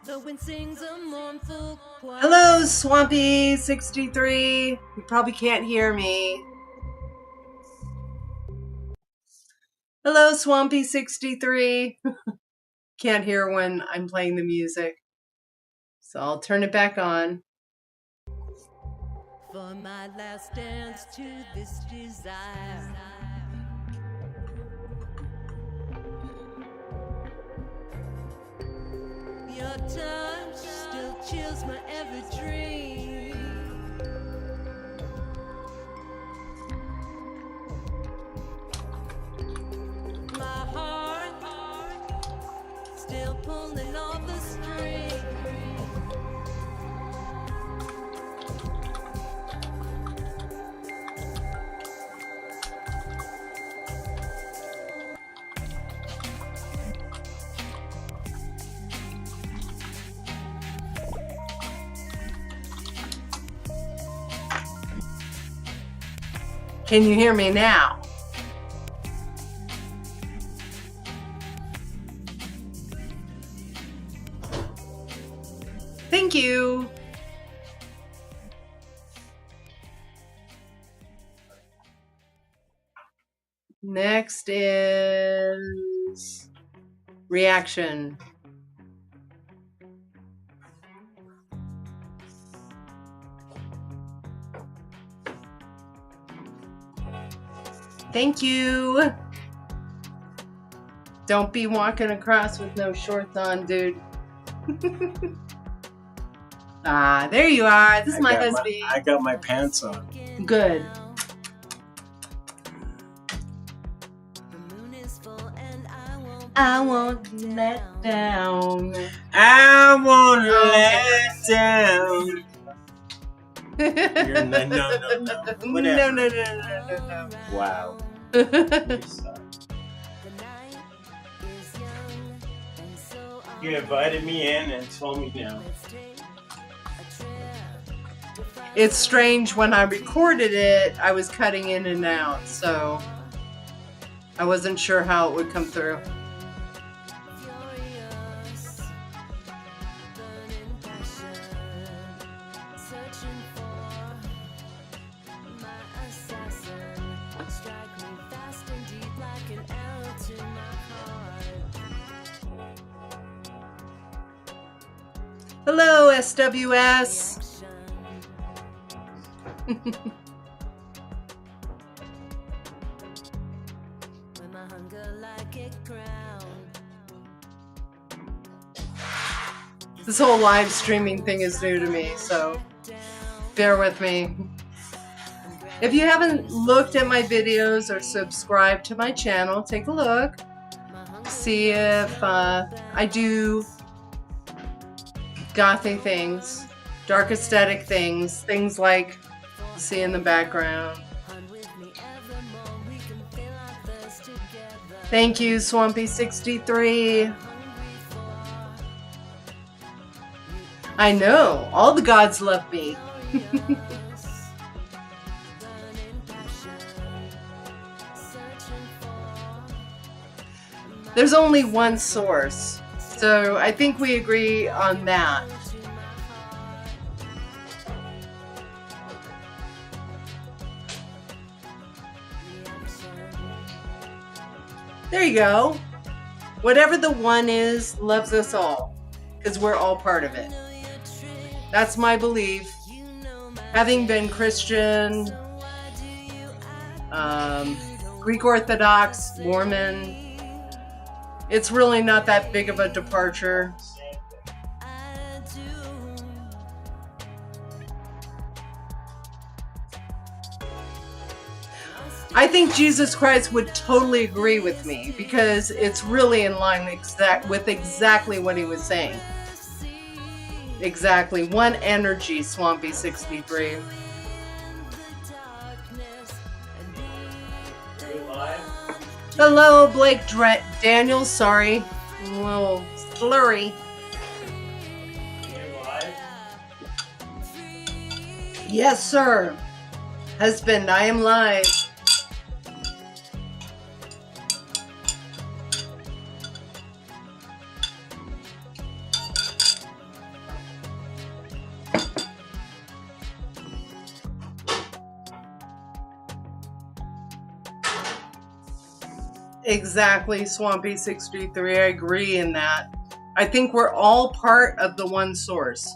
The wind sings a mournful choir. Hello, Swampy63. You probably can't hear me. Hello, Swampy63. Can't hear when I'm playing the music. So I'll turn it back on. For my last dance to this desire. Your touch still chills my every dream. My heart still pulling on the string. Can you hear me now? Thank you. Next is reaction. Thank you. Don't be walking across with no shorts on, dude. Ah, there you are. This is my husband. I got my pants on. Good. I won't let down. I won't let down. You're no. Whatever. No. Wow. You suck. You invited me in and told me no. It's strange, when I recorded it, I was cutting in and out, so I wasn't sure how it would come through. Hello, SWS. This whole live streaming thing is new to me, so bear with me. If you haven't looked at my videos or subscribed to my channel, take a look. See if I do gothy things, dark aesthetic things, things like you see in the background. Thank you, Swampy63. I know, all the gods love me. There's only one source, so I think we agree on that. There you go. Whatever the one is, loves us all, because we're all part of it. That's my belief. Having been Christian, Greek Orthodox, Mormon, it's really not that big of a departure. I think Jesus Christ would totally agree with me, because it's really in line with exactly what he was saying. Exactly. One energy, Swampy63. Hello, Blake Daniels. Sorry. A little slurry. Yes, sir. Husband, I am live. Exactly, Swampy63. I agree in that. I think we're all part of the one source.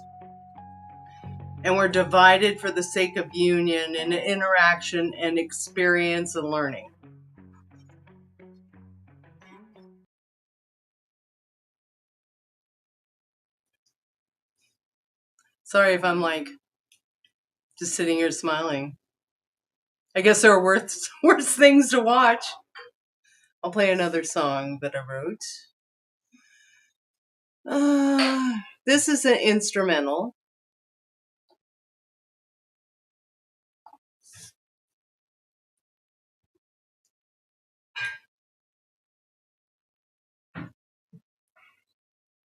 And we're divided for the sake of union and interaction and experience and learning. Sorry if I'm like just sitting here smiling. I guess there are worse things to watch. I'll play another song that I wrote. This is an instrumental.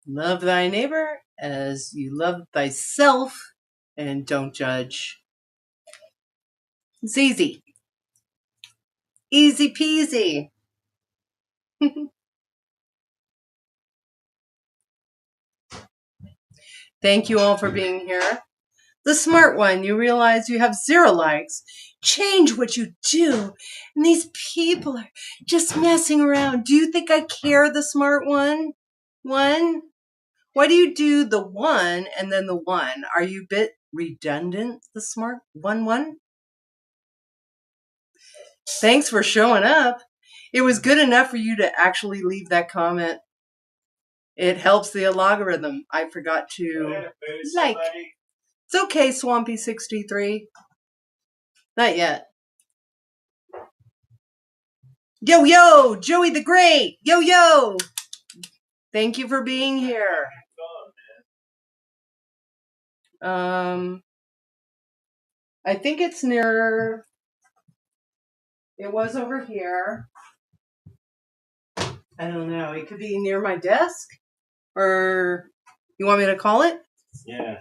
Love thy neighbor as you love thyself, and don't judge. It's easy. Easy peasy. Thank you all for being here. The smart one, you realize you have 0 likes. Change what you do. And these people are just messing around. Do you think I care, the smart one? One? Why do you do the one and then the one? Are you a bit redundant, the smart one? Thanks for showing up. It was good enough for you to actually leave that comment. It helps the algorithm. I forgot to like. It's okay, Swampy63. Not yet. Yo, yo, Joey the Great. Yo, yo. Thank you for being here. I think it's near. It was over here. I don't know. It could be near my desk. Or you want me to call it? Yeah.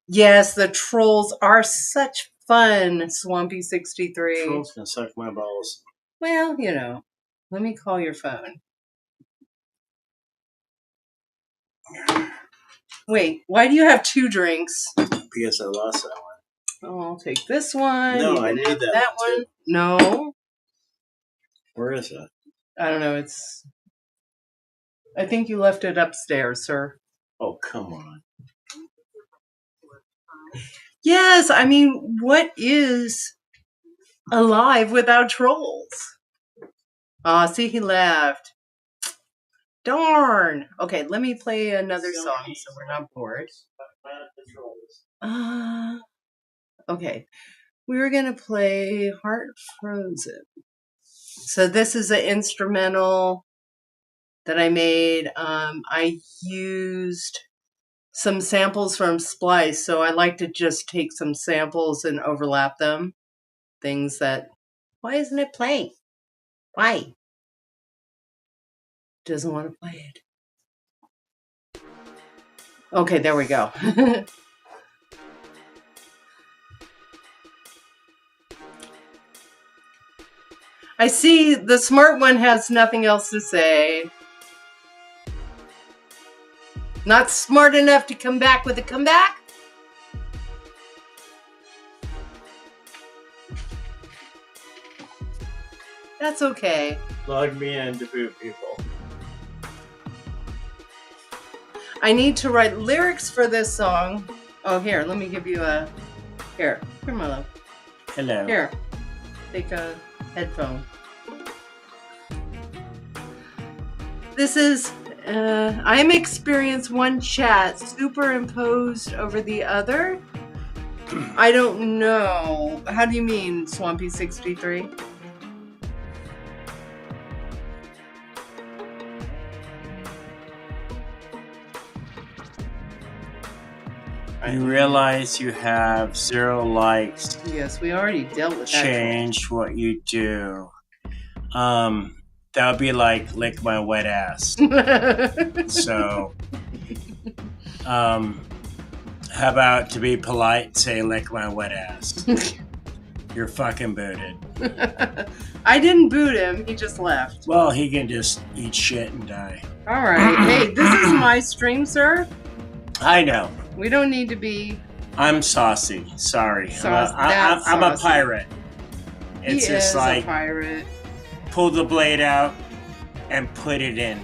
Yes, the trolls are such fun, Swampy63. Trolls can suck my balls. Well, you know. Let me call your phone. Wait, why do you have 2 drinks? Because I lost that one. Oh, I'll take this one. No, You I can need have that one too. No. Where is it? I don't know. I think you left it upstairs, sir. Oh, come on. Yes, I mean, what is alive without trolls? Ah, see, he left. Darn. Okay, let me play another song so we're not bored. Okay. We were going to play Heart Frozen. So this is an instrumental that I made. I used some samples from Splice, so I like to just take some samples and overlap them. Things that... Why isn't it playing? Why? Doesn't want to play it. Okay, there we go. I see the smart one has nothing else to say. Not smart enough to come back with a comeback? That's okay. Log me in to boot people. I need to write lyrics for this song. Oh, here, let me give you a... Here, my love. Hello. Here, take a headphone. This is... I'm experience one chat superimposed over the other. I don't know. How do you mean, Swampy63? You realize you have 0 likes. Yes, we already dealt with that. Change what you do. That would be like lick my wet ass. So, how about to be polite, say lick my wet ass? You're fucking booted. I didn't boot him. He just left. Well, he can just eat shit and die. All right. Hey, this is my stream, sir. I know. We don't need to be... I'm saucy. Sorry. I'm a Saucy. pirate. He It's just is like a pirate. pull the blade out and put it in.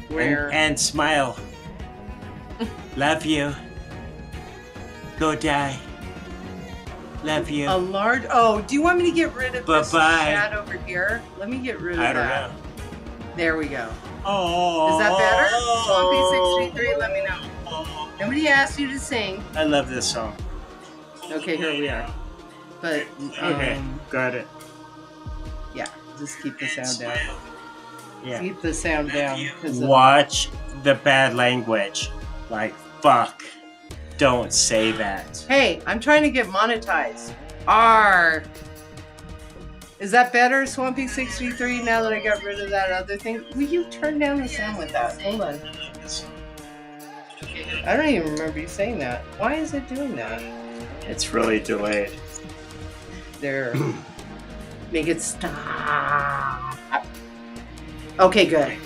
Where? And smile. Love you. Go die. Love you. A large. Oh, do you want me to get rid of this Bye-bye. chat over here? Let me get rid of I don't that. know. There we go. Oh. Is that better? Swampy63, let me know. Nobody asked you to sing. I love this song. Okay, here we are. But Okay, got it. yeah, just keep the sound down. Yeah. Keep the sound down. Watch the bad language. Like, fuck. Don't say that. Hey, I'm trying to get monetized. R. Is that better, Swampy63, now that I got rid of that other thing? Will you turn down the sound with that? Hold on. I don't even remember you saying that. Why is it doing that? It's really delayed. There. Make it stop. Okay, good.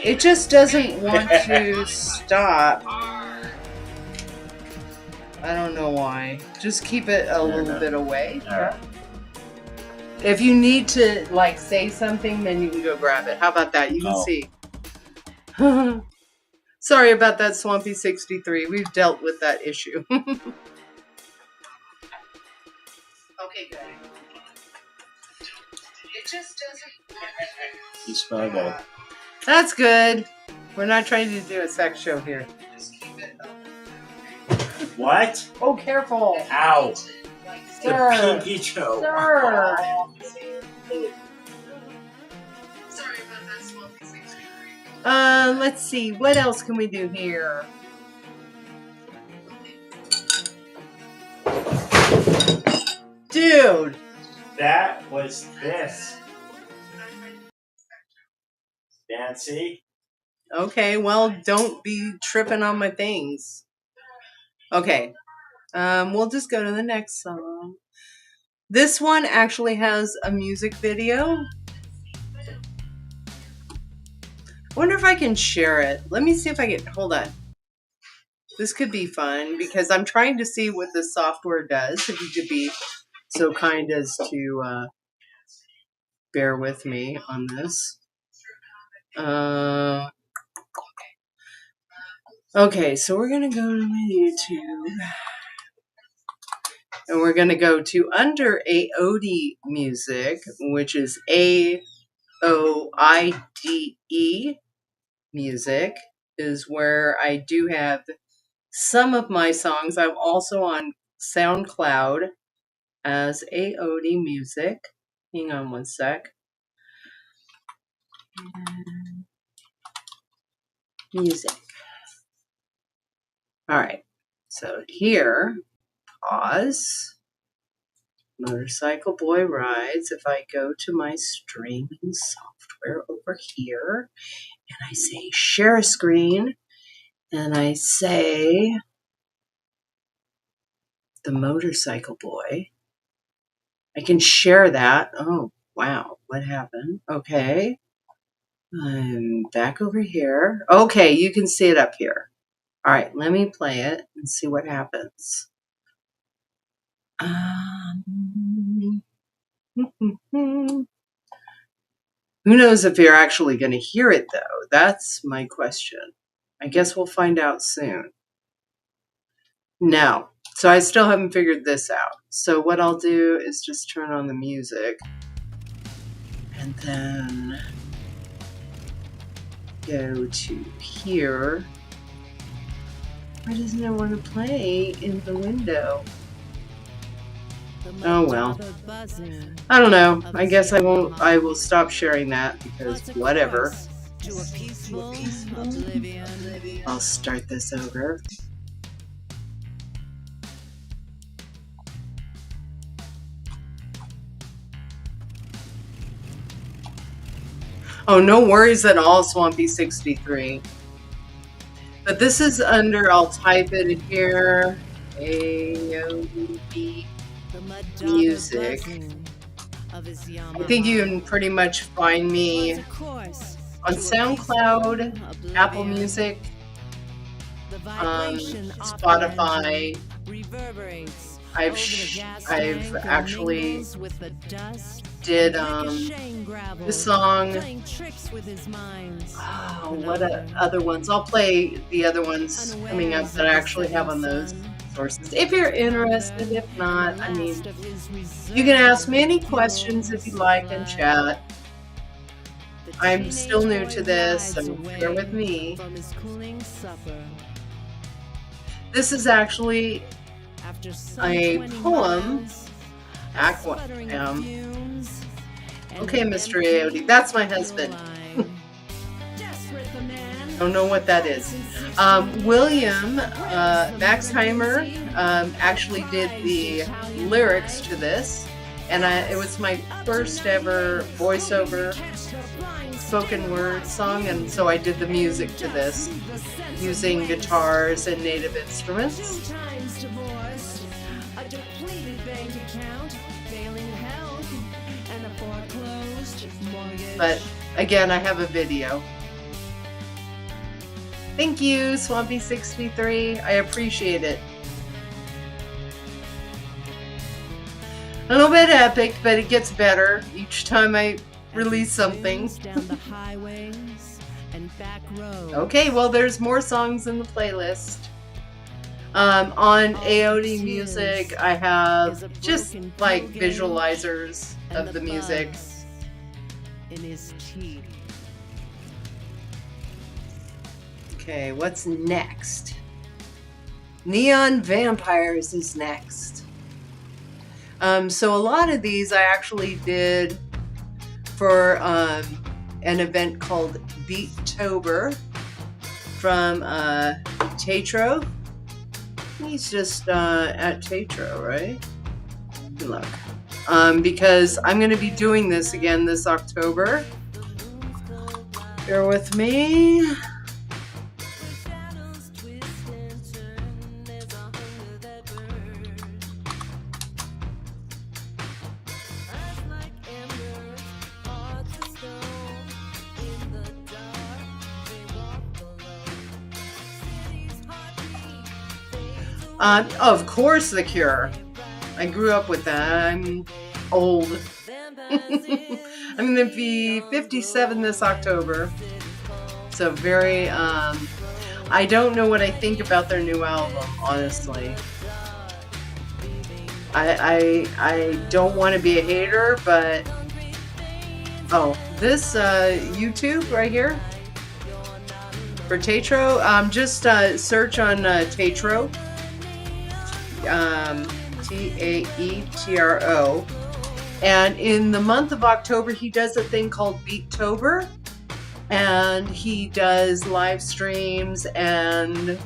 It just doesn't want to stop. I don't know why. Just keep it a little bit away. Alright. If you need to, like, say something, then you can go grab it. How about that? You can see. Sorry about that, Swampy63. We've dealt with that issue. Okay, good. It just doesn't. You smell good. That's good. We're not trying to do a sex show here. Just keep it up. What? Oh, careful. Ow. Sir. The pinky toe. Sir. Sorry about that, Swampy63. Let's see. What else can we do here? Dude. That was this. Nancy? Okay, well, don't be tripping on my things. Okay. We'll just go to the next song. This one actually has a music video. I wonder if I can share it. Let me see if I can. Hold on. This could be fun because I'm trying to see what the software does. If you could be so kind as to bear with me on this. Okay, so we're going to go to my YouTube. And we're going to go to under AOD music, which is AOIDE music, is where I do have some of my songs. I'm also on SoundCloud as AOD music. Hang on one sec. Music. All right. So here, pause. Motorcycle Boy Rides. If I go to my streaming software over here and I say share a screen and I say the Motorcycle Boy, I can share that. Oh, wow. What happened? Okay. I'm back over here. Okay, you can see it up here. All right, let me play it and see what happens. Who knows if you're actually going to hear it, though? That's my question. I guess we'll find out soon. No. So I still haven't figured this out. So what I'll do is just turn on the music. And then go to here. Why doesn't it want to play in the window? Oh well. I don't know. I guess I won't. I will stop sharing that because whatever. I'll start this over. Oh, no worries at all, Swampy63. But this is under, I'll type it in here, AOD music. I think you can pretty much find me on SoundCloud, Apple Music, Spotify, I've actually did this song. Oh, what other ones? I'll play the other ones coming up that I actually have on those sources. If you're interested, if not, I mean, you can ask me any questions if you like in chat. I'm still new to this, so bear with me. This is actually a poem. Okay, Mr. Aoki, that's my husband. Don't know what that is. William Maxheimer actually did the lyrics to this, and it was my first ever voiceover spoken word song, and so I did the music to this using guitars and native instruments. But again, I have a video. Thank you, Swampy63. I appreciate it. A little bit epic, but it gets better each time I release something. Okay, well, there's more songs in the playlist. On AOD Music, I have just like visualizers of the music. Okay, what's next? Neon Vampires is next. So a lot of these I actually did for an event called Beattober from Tatro. He's just at Tatro, right? Good luck. Because I'm going to be doing this again this October. Bear with me. Of course, The Cure. I grew up with that. I'm old. I'm going to be 57 this October. So very, I don't know what I think about their new album, honestly. I don't want to be a hater, but... Oh, this YouTube right here for Tatro, just search on Tatro. Taetro, and in the month of October he does a thing called Beattober, and he does live streams, and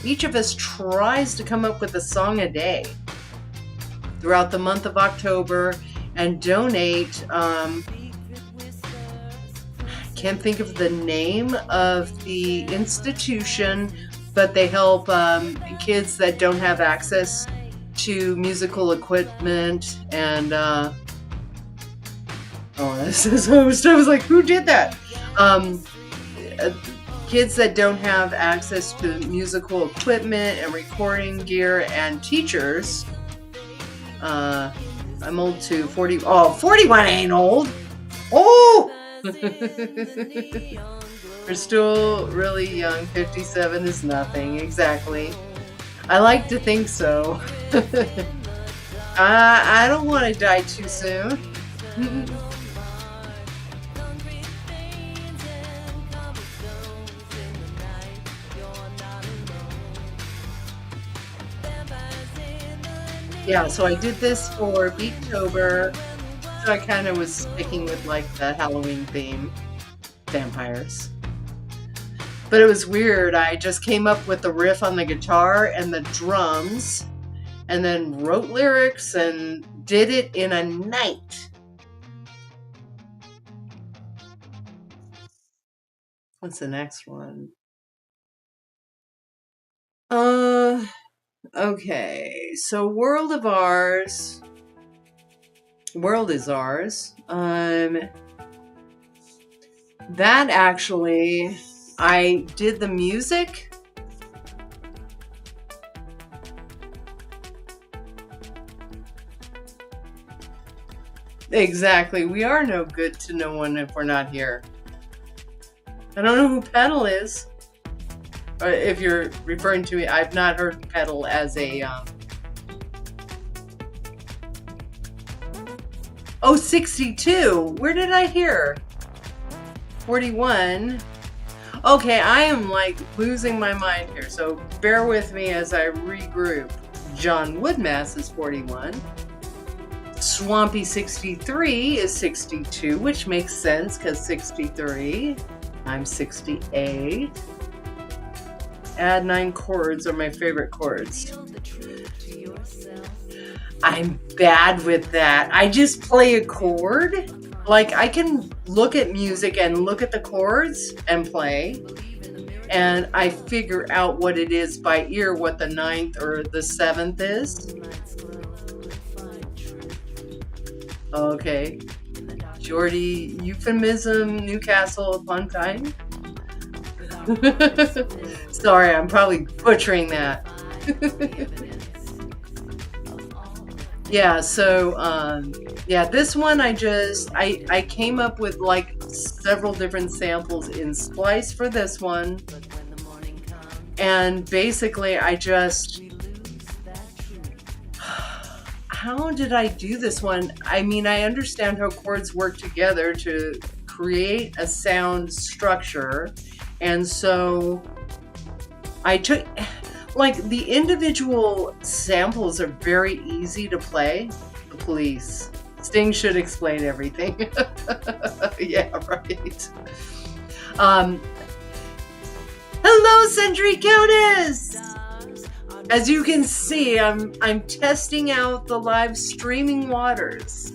each of us tries to come up with a song a day throughout the month of October and donate. Can't think of the name of the institution, but they help kids that don't have access to musical equipment, and this is I was like, who did that? Kids that don't have access to musical equipment and recording gear, and teachers. I'm old too. 40. Oh, 41 ain't old. Oh. We're still really young. 57 is nothing. Exactly. I like to think so. I don't want to die too soon. Yeah, so I did this for Beattober. So I kind of was sticking with like the Halloween theme. Vampires. But it was weird. I just came up with the riff on the guitar and the drums, and then wrote lyrics and did it in a night. What's the next one? Okay. So World is Ours. That actually, I did the music. Exactly. We are no good to no one if we're not here. I don't know who Pedal is. Or if you're referring to me, I've not heard Pedal as a... Oh, 62. Where did I hear? 41. Okay, I am like losing my mind here, so bear with me as I regroup. John Woodmass is 41. Swampy 63 is 62, which makes sense because 63. I'm 68. Add 9 chords are my favorite chords. I'm bad with that. I just play a chord. Like, I can look at music and look at the chords and play, and I figure out what it is by ear, what the 9th or the 7th is. Okay. Geordie euphemism, Newcastle upon Tyne. Sorry, I'm probably butchering that. Yeah, so yeah, this one I came up with like several different samples in Splice for this one. And basically how did I do this one? I mean, I understand how chords work together to create a sound structure. And so I took, like, the individual samples are very easy to play. The Police. Sting should explain everything. Yeah, right. Hello, Century Countess! As you can see, I'm testing out the live streaming waters.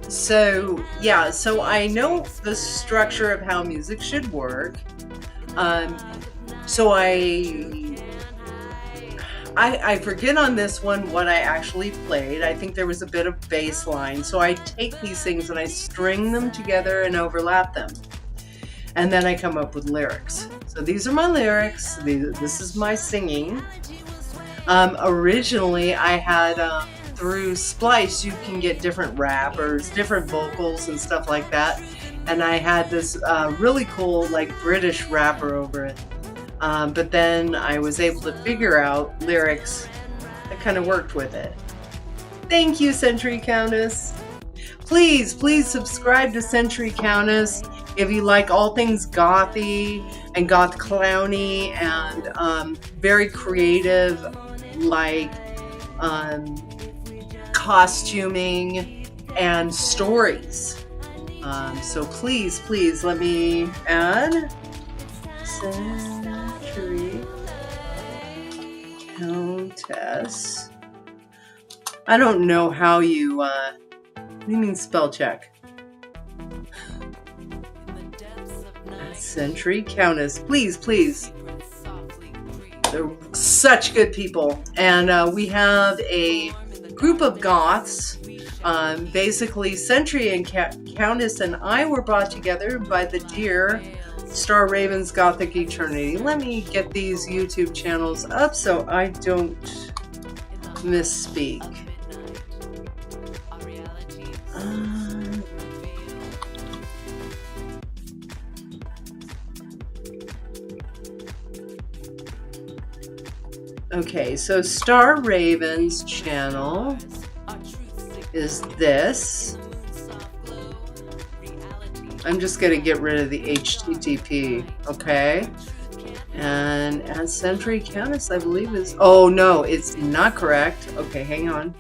So yeah, so I know the structure of how music should work. So I forget on this one what I actually played. I think there was a bit of bass line. So I take these things and I string them together and overlap them. And then I come up with lyrics. So these are my lyrics. This is my singing. Originally, I had, through Splice, you can get different rappers, different vocals and stuff like that. And I had this really cool, like, British rapper over it. But then I was able to figure out lyrics that kind of worked with it. Thank you, Century Countess. Please subscribe to Century Countess if you like all things gothy and goth clowny and very creative, like costuming and stories. So please let me add Century Countess. I don't know how you, what do you mean spell check? Century Countess. Please. They're such good people. And we have a group of goths. Basically, Century and Countess and I were brought together by the dear Star Raven's Gothic Eternity. Let me get these YouTube channels up so I don't misspeak. Okay, so Star Raven's channel is this. I'm just going to get rid of the HTTP, okay? And Century Countess, I believe is... Oh, no, it's not correct. Okay, hang on.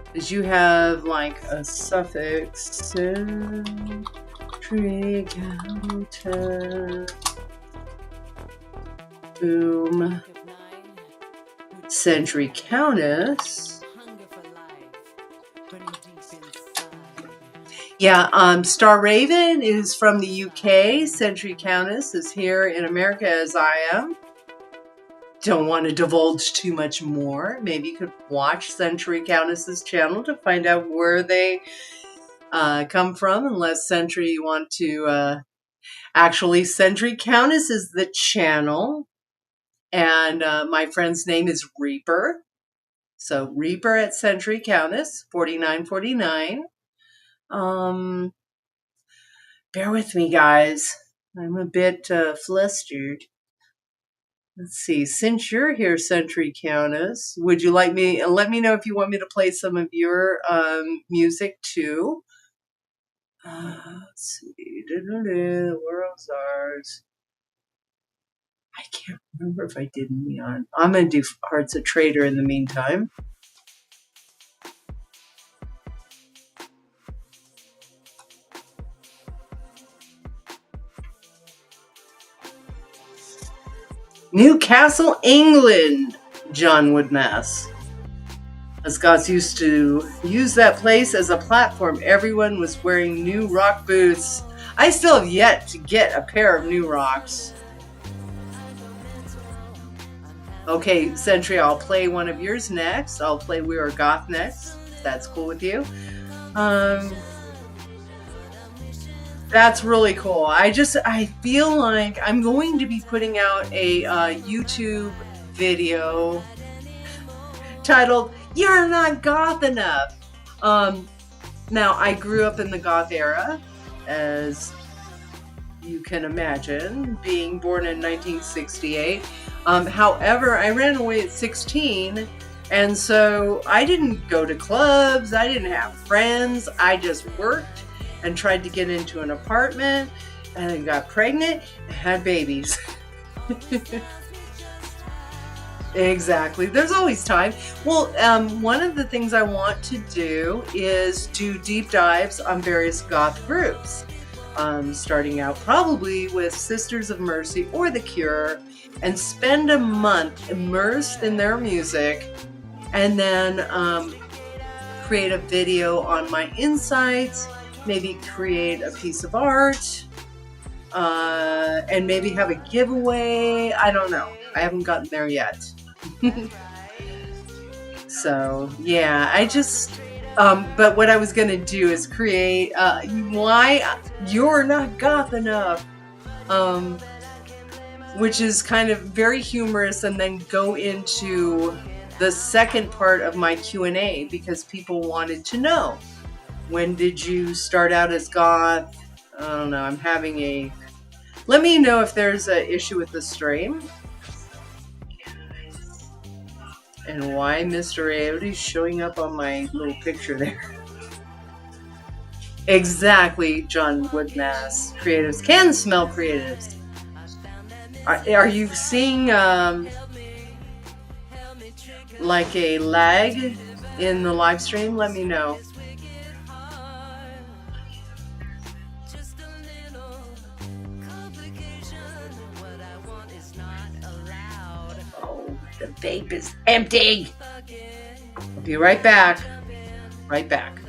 Because you have, like, a suffix. Century Countess. Boom. Century Countess. Yeah, Star Raven is from the UK. Century Countess is here in America as I am. Don't want to divulge too much more. Maybe you could watch Century Countess's channel to find out where they come from, unless Century you want to... Actually, Century Countess is the channel. And my friend's name is Reaper. So Reaper at Century Countess, $49.49. Bear with me, guys. I'm a bit flustered. Let's see. Since you're here, Century Countess, would you like me? Let me know if you want me to play some of your music too. Let's see. The world's ours. I can't remember if I did Neon. I'm gonna do Hearts of Traitor in the meantime. Newcastle, England, John Woodmass. As goths used to use that place as a platform, everyone was wearing new rock boots. I still have yet to get a pair of new rocks. Okay, Century, I'll play one of yours next. I'll play We Are Goth next, if that's cool with you. That's really cool. I feel like I'm going to be putting out a YouTube video titled "You're Not Goth Enough." Now, I grew up in the goth era, as you can imagine, being born in 1968. However, I ran away at 16, and so I didn't go to clubs, I didn't have friends, I just worked and tried to get into an apartment, and then got pregnant and had babies. Exactly. There's always time. Well, one of the things I want to do is do deep dives on various goth groups. Starting out probably with Sisters of Mercy or The Cure, and spend a month immersed in their music, and then create a video on my insights, maybe create a piece of art, and maybe have a giveaway. I don't know. I haven't gotten there yet. So yeah, I just but what I was gonna do is create Why You're Not Goth Enough, which is kind of very humorous, and then go into the second part of my Q&A, because people wanted to know, when did you start out as goth? I don't know, I'm having a, let me know if there's an issue with the stream. And why Mr. Ayode's showing up on my little picture there. Exactly, John Woodmass. Creatives can smell creatives. Are you seeing like a lag in the live stream? Let me know. The vape is empty. I'll be right back. Right back.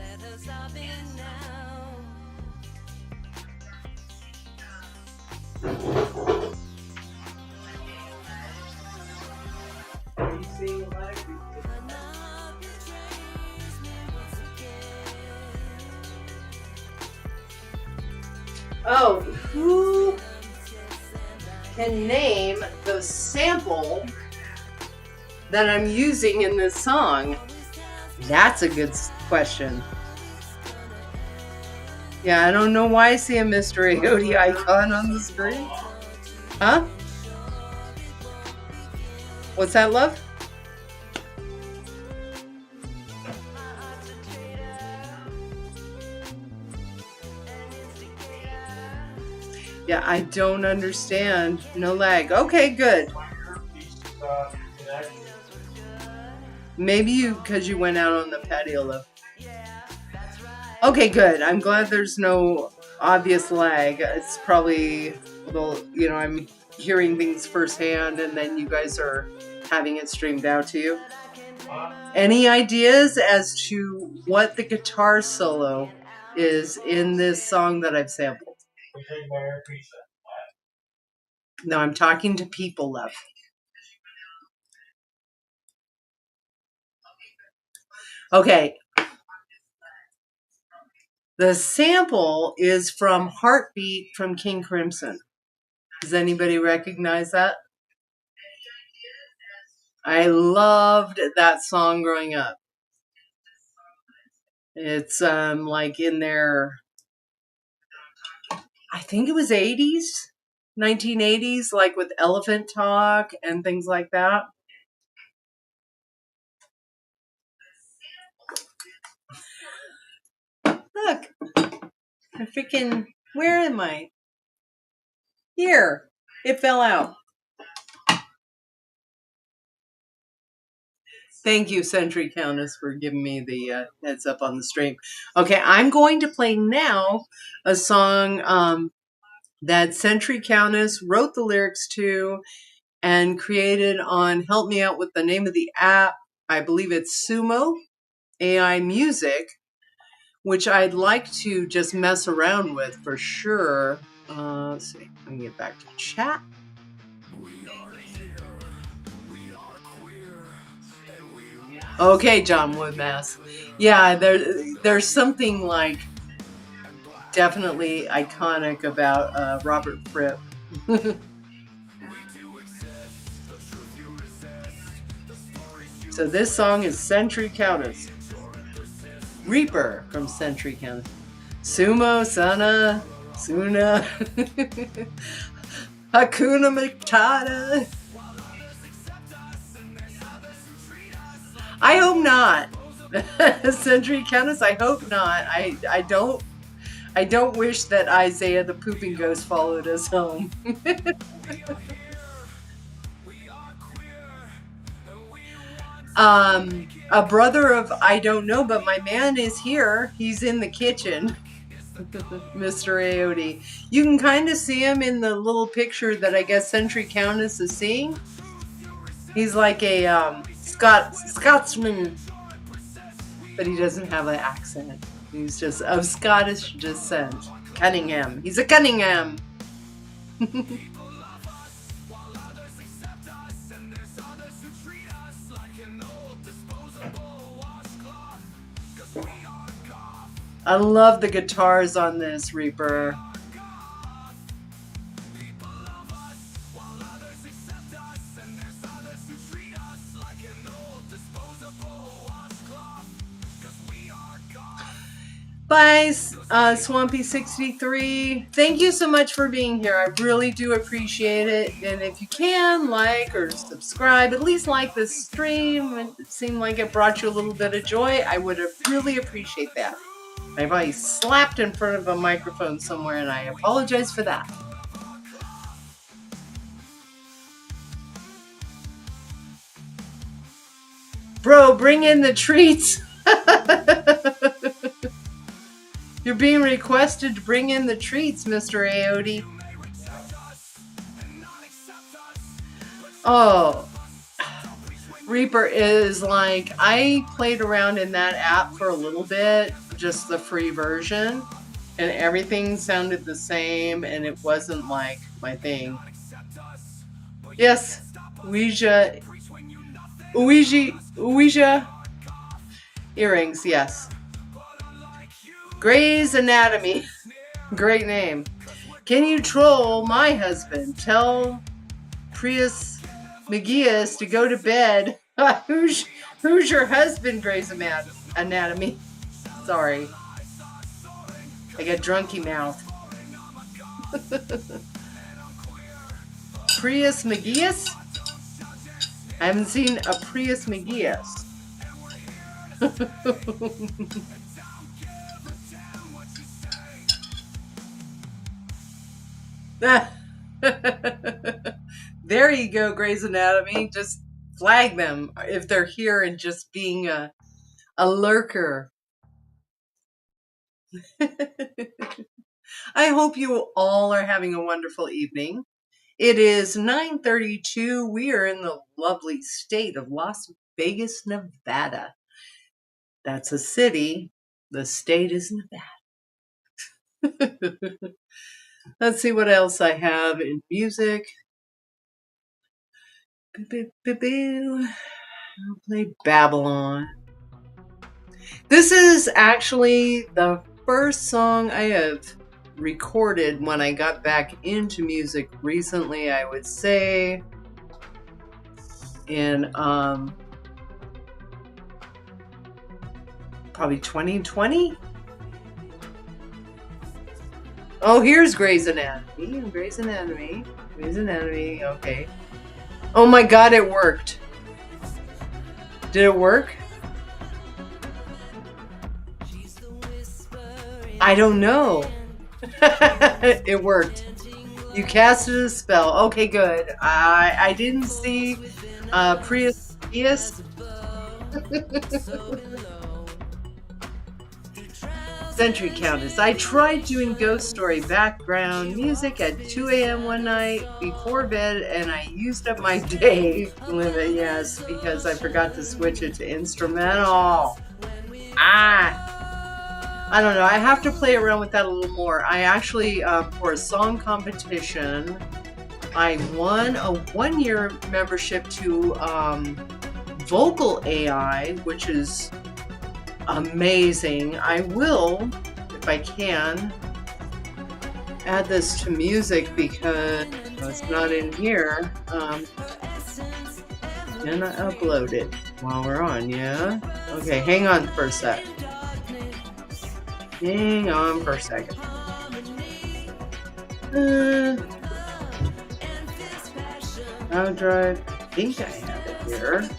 Oh, who can name the sample that I'm using in this song? That's a good question. Yeah, I don't know why I see a Mr. Ayode icon on the screen. Huh? What's that, love? Yeah, I don't understand. No lag. Okay, good. Maybe because you went out on the patio, love. Okay, good. I'm glad there's no obvious lag. It's probably, well, you know, I'm hearing things firsthand, and then you guys are having it streamed out to you. Any ideas as to what the guitar solo is in this song that I've sampled? No, I'm talking to people, love. Okay. The sample is from Heartbeat from King Crimson. Does anybody recognize that? I loved that song growing up. It's like in their, I think it was 80s, 1980s, like with Elephant Talk and things like that. Look, I freaking, where am I? Here, it fell out. Thank you, Century Countess, for giving me the heads up on the stream. Okay, I'm going to play now a song that Century Countess wrote the lyrics to and created on, help me out with the name of the app. I believe it's Sumo AI Music, which I'd like to just mess around with for sure. Let's see, let me get back to chat. Okay, John Woodmass. Yeah, there's something like definitely iconic about Robert Fripp. So this song is Century Countess. Reaper from Century Countess. Sumo, Sana, Suna, Hakuna Matata. I hope not. Century Countess, I hope not. I don't wish that Isaiah the pooping ghost followed us home. A brother of I don't know, but my man is here. He's in the kitchen. Mr. Aote. You can kind of see him in the little picture that I guess Century Countess is seeing. He's like a Scotsman, but he doesn't have an accent. He's just of Scottish descent. Cunningham. He's a Cunningham. I love the guitars on this, Reaper. Bye, Swampy63. Thank you so much for being here. I really do appreciate it. And if you can, like or subscribe, at least like this stream. It seemed like it brought you a little bit of joy. I would really appreciate that. I probably slapped in front of a microphone somewhere, and I apologize for that. Bro, bring in the treats. You're being requested to bring in the treats, Mr. Aote. Oh, Reaper is like, I played around in that app for a little bit, just the free version, and everything sounded the same, and it wasn't like my thing. Yes, Ouija earrings, yes. Grey's Anatomy. Great name. Can you troll my husband? Tell Prius McGeeus to go to bed. Who's your husband, Grey's Anatomy? Sorry. I got drunky mouth. Prius McGeeus? I haven't seen a Prius McGeeus. There you go, Grey's Anatomy. Just flag them if they're here and just being a lurker. I hope you all are having a wonderful evening. It is 9:32. We are in the lovely state of Las Vegas, Nevada. That's a city. The state is Nevada. Let's see what else I have in music. I'll play Babylon. This is actually the first song I have recorded when I got back into music recently, I would say. in probably 2020. Oh, here's Grey's Anatomy. Grey's Anatomy. Grey's Anatomy. Okay. Oh my God, it worked. Did it work? I don't know. It worked. You casted a spell. Okay, good. I didn't see Prius. Century Countess. I tried doing Ghost Story background music at 2 a.m. one night before bed, and I used up my day limit, yes, because I forgot to switch it to instrumental. I don't know. I have to play around with that a little more. I actually, for a song competition, I won a 1-year membership to Vocal AI, which is amazing. I will, if I can, add this to music because it's not in here. Then I upload it while we're on, yeah? Okay, hang on for a sec. Hang on for a second. Now drive. I think I have it here.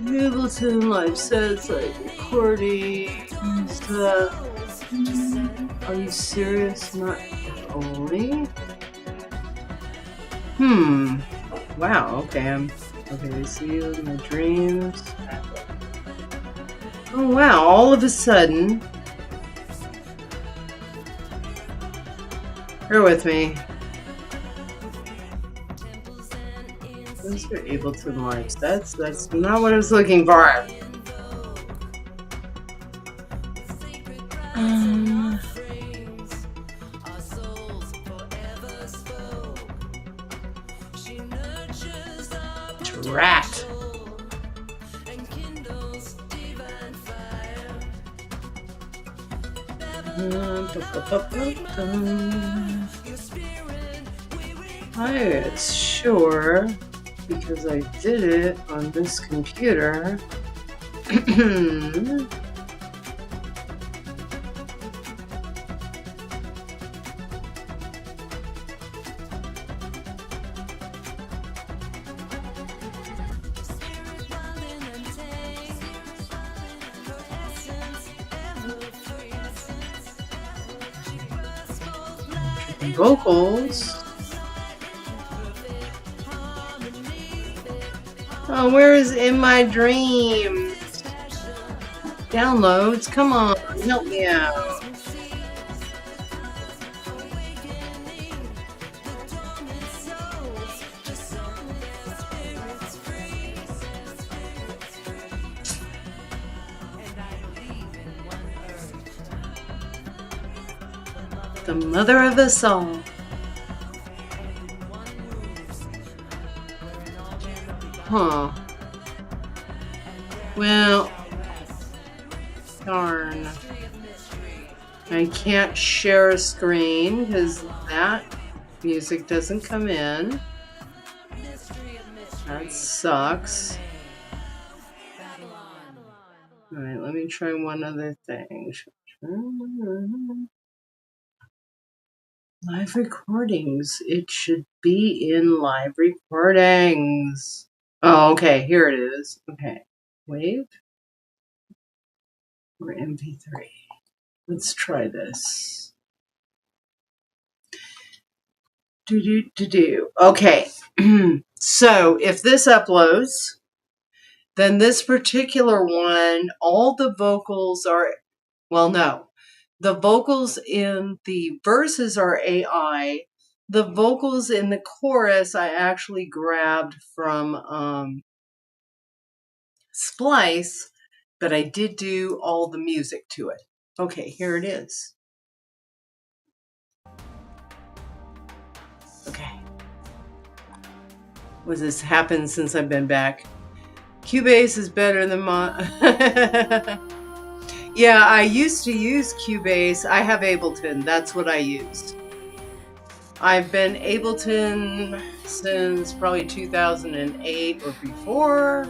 Ableton Live sets like recording stuff. Are you serious? Not only? Wow, okay, I see you in my dreams. Oh wow, all of a sudden. Bear with me. Those are Ableton Live. That's not what I was looking for. Rat. I'm sure because I did it on this computer. Vocals. Oh, where is In My Dreams? Downloads, come on, help me out. The mother of us all. Huh. Well, darn. I can't share a screen because that music doesn't come in. That sucks. Alright, let me try one other thing. Live recordings. It should be in live recordings. Oh, okay. Here it is. Okay. Wave or MP3. Let's try this. Okay. So if this uploads, then this particular one, all the vocals are, well, no. The vocals in the verses are AI. The vocals in the chorus I actually grabbed from Splice, but I did do all the music to it. Okay, here it is. Okay. What's this happened since I've been back? Cubase is better than Yeah, I used to use Cubase. I have Ableton. That's what I used. I've been Ableton since probably 2008 or before.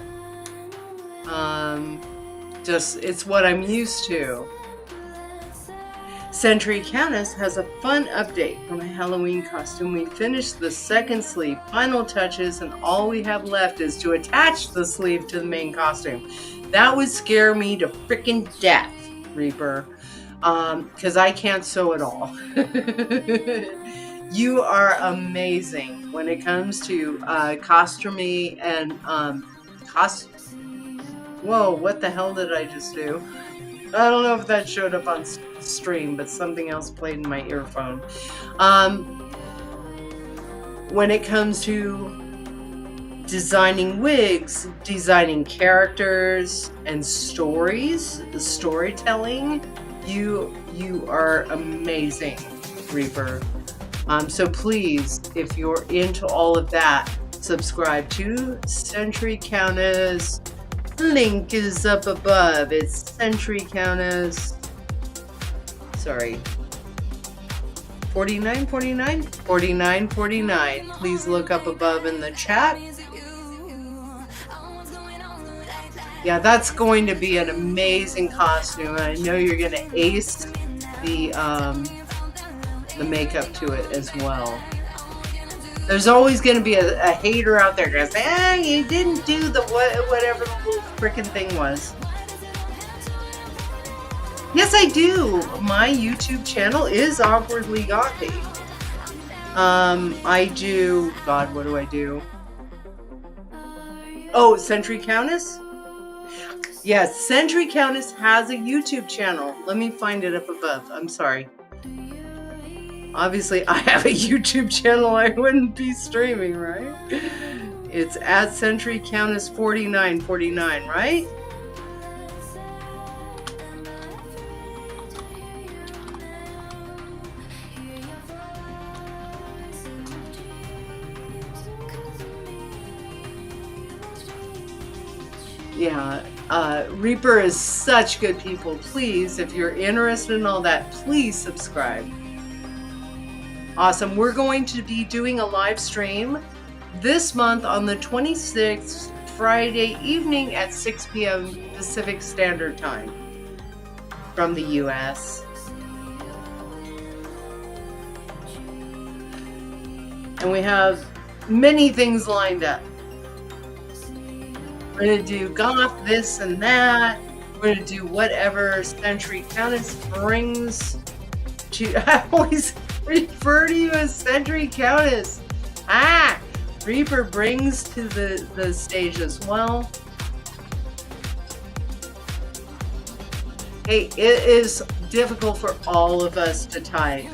Just, it's what I'm used to. Century Countess has a fun update for my Halloween costume. We finished the second sleeve, final touches, and all we have left is to attach the sleeve to the main costume. That would scare me to freaking death, Reaper, because I can't sew at all. You are amazing when it comes to costuming and Whoa, what the hell did I just do? I don't know if that showed up on stream, but something else played in my earphone. When it comes to designing wigs, designing characters and stories, storytelling, you are amazing, Reaper. So please, if you're into all of that, subscribe to Century Countess. Link is up above. It's Century Countess. Sorry. 49.49? 49.49. Please look up above in the chat. Yeah, that's going to be an amazing costume, and I know you're going to ace the makeup to it as well. There's always going to be a hater out there that says, you didn't do the whatever the little frickin' thing was. Yes, I do. My YouTube channel is Awkwardly Gothy. I do... God, what do I do? Oh, Century Countess? Yes, Century Countess has a YouTube channel. Let me find it up above. I'm sorry. Obviously, I have a YouTube channel. I wouldn't be streaming, right? It's at Century Countess 49.49, right? Yeah, Reaper is such good people. Please, if you're interested in all that, please subscribe. Awesome. We're going to be doing a live stream this month on the 26th, Friday evening at 6 p.m. Pacific Standard Time from the US. And we have many things lined up. We're going to do goth, this and that. We're going to do whatever Century Countess brings to... I always refer to you as Century Countess. Reaper brings to the stage as well. Hey, it is difficult for all of us to type.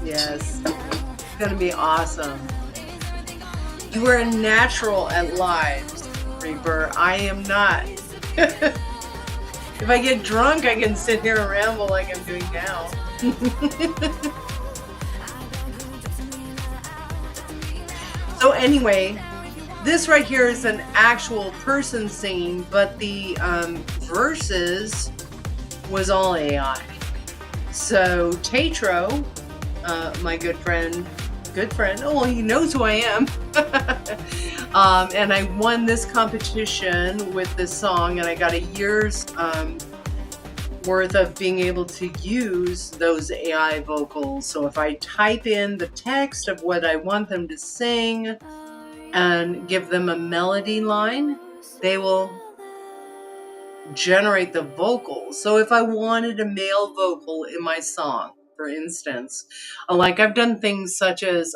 Yes, it's gonna be awesome. You are a natural at lives, Reaper. I am not. If I get drunk, I can sit here and ramble like I'm doing now. So anyway, this right here is an actual person singing, but the verses was all AI. So Tatro, my good friend, oh, he knows who I am. And I won this competition with this song, and I got a year's worth of being able to use those AI vocals. So if I type in the text of what I want them to sing and give them a melody line, they will generate the vocals. So if I wanted a male vocal in my song, for instance, like I've done things such as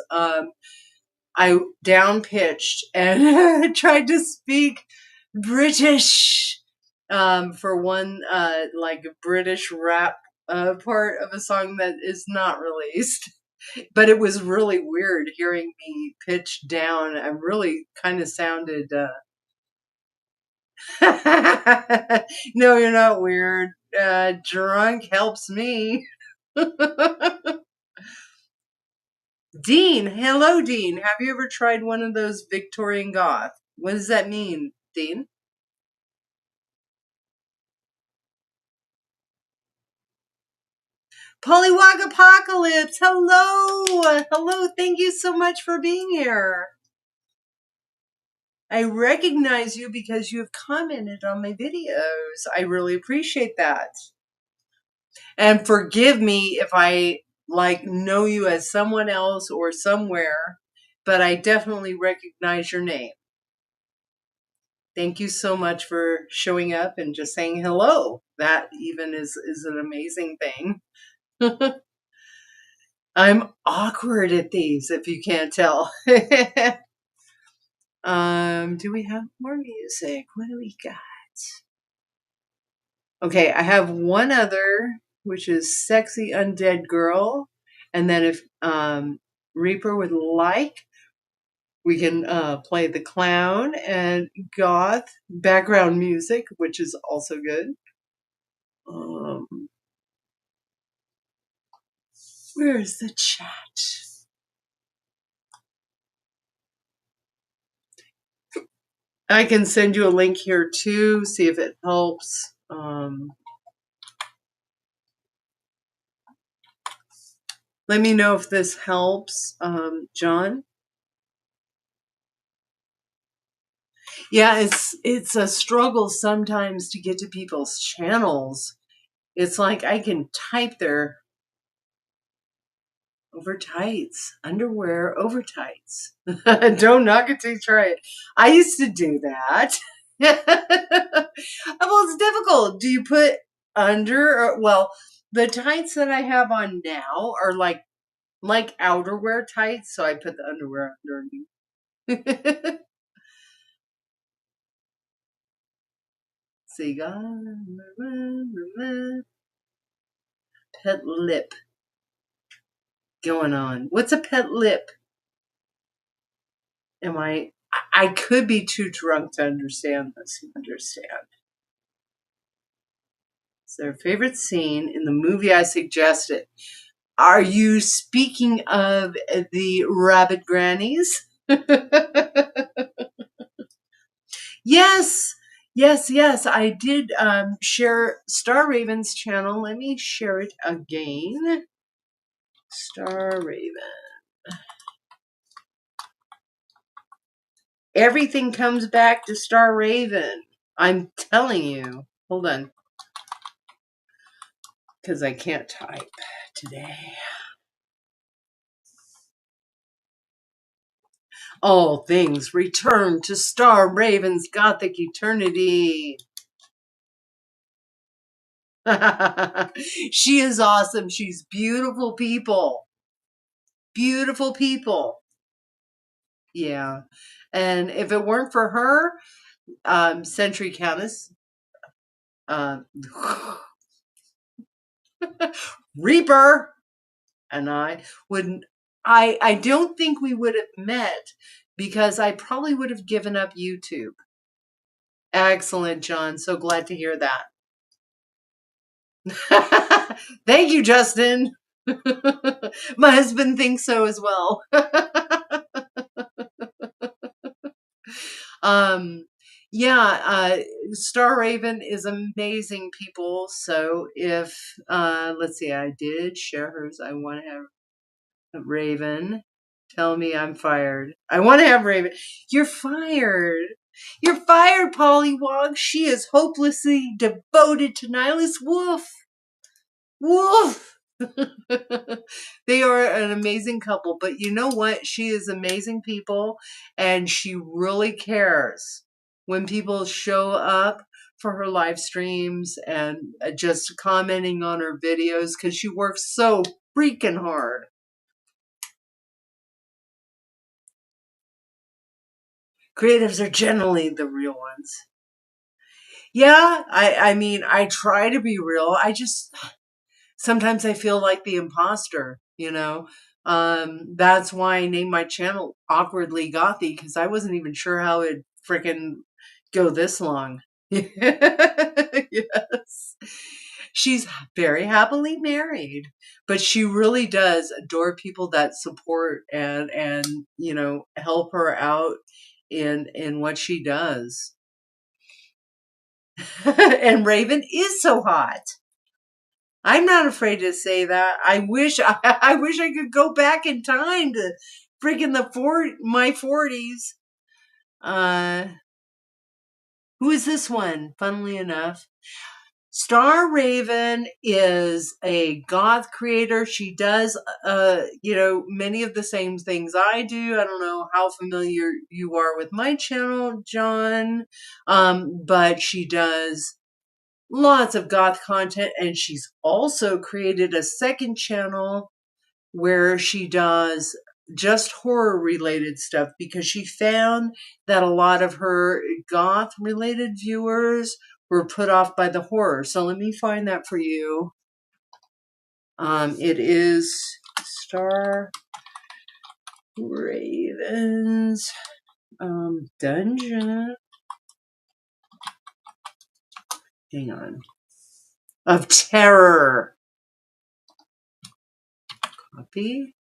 I down pitched and tried to speak British for one like British rap part of a song that is not released. But it was really weird hearing me pitch down. I really kind of sounded no, you're not weird. Drunk helps me. Dean, hello, Dean. Have you ever tried one of those Victorian goth? What does that mean, Dean? Pollywog Apocalypse, hello! Hello, thank you so much for being here. I recognize you because you have commented on my videos. I really appreciate that. And forgive me if I know you as someone else or somewhere, but I definitely recognize your name. Thank you so much for showing up and just saying hello. That even is an amazing thing. I'm awkward at these, if you can't tell. Do we have more music? What do we got? Okay, I have one other, which is Sexy Undead Girl. And then if Reaper would like, we can play the clown and goth background music, which is also good. Where's the chat? I can send you a link here too, see if it helps. Let me know if this helps, John. Yeah, it's a struggle sometimes to get to people's channels. It's like I can type their over tights, underwear over tights. Don't knock it till you try it. I used to do that. Well, it's difficult. Do you put under? Or, well, the tights that I have on now are like outerwear tights, so I put the underwear underneath. See, pet lip going on. What's a pet lip? I could be too drunk to understand this. Understand. It's their favorite scene in the movie I suggested. Are you speaking of the Rabbit Grannies? Yes, yes. I did share Star Raven's channel. Let me share it again. Star Raven. Everything comes back to Star Raven. I'm telling you. Hold on. Because I can't type today. All things return to Star Raven's Gothic Eternity. She is awesome. She's beautiful people. Beautiful people. Yeah. And if it weren't for her, Sentry Countess, Reaper, and I wouldn't. I don't think we would have met because I probably would have given up YouTube. Excellent, John. So glad to hear that. Thank you, Justin. My husband thinks so as well. Yeah, Star Raven is amazing people. So if let's see, I did share hers. I want to have Raven. Tell me I'm fired. I want to have Raven. You're fired. You're fired, Pollywog. She is hopelessly devoted to Nihilus Wolf. Woof! They are an amazing couple, but you know what? She is amazing people, and she really cares when people show up for her live streams and just commenting on her videos because she works so freaking hard. Creatives are generally the real ones. Yeah, I mean, I try to be real. Sometimes I feel like the imposter, you know. That's why I named my channel Awkwardly Gothy, because I wasn't even sure how it'd freaking go this long. Yes. She's very happily married, but she really does adore people that support and you know help her out in what she does. And Raven is so hot. I'm not afraid to say that. I wish I wish I could go back in time to freaking my 40s. Who is this one? Funnily enough, Star Raven is a goth creator. She does, many of the same things I do. I don't know how familiar you are with my channel, John, but she does lots of goth content, and she's also created a second channel where she does just horror related stuff because she found that a lot of her goth related viewers were put off by the horror. So let me find that for you. It is Star Raven's Dungeon. Hang on. Of Terror. Copy.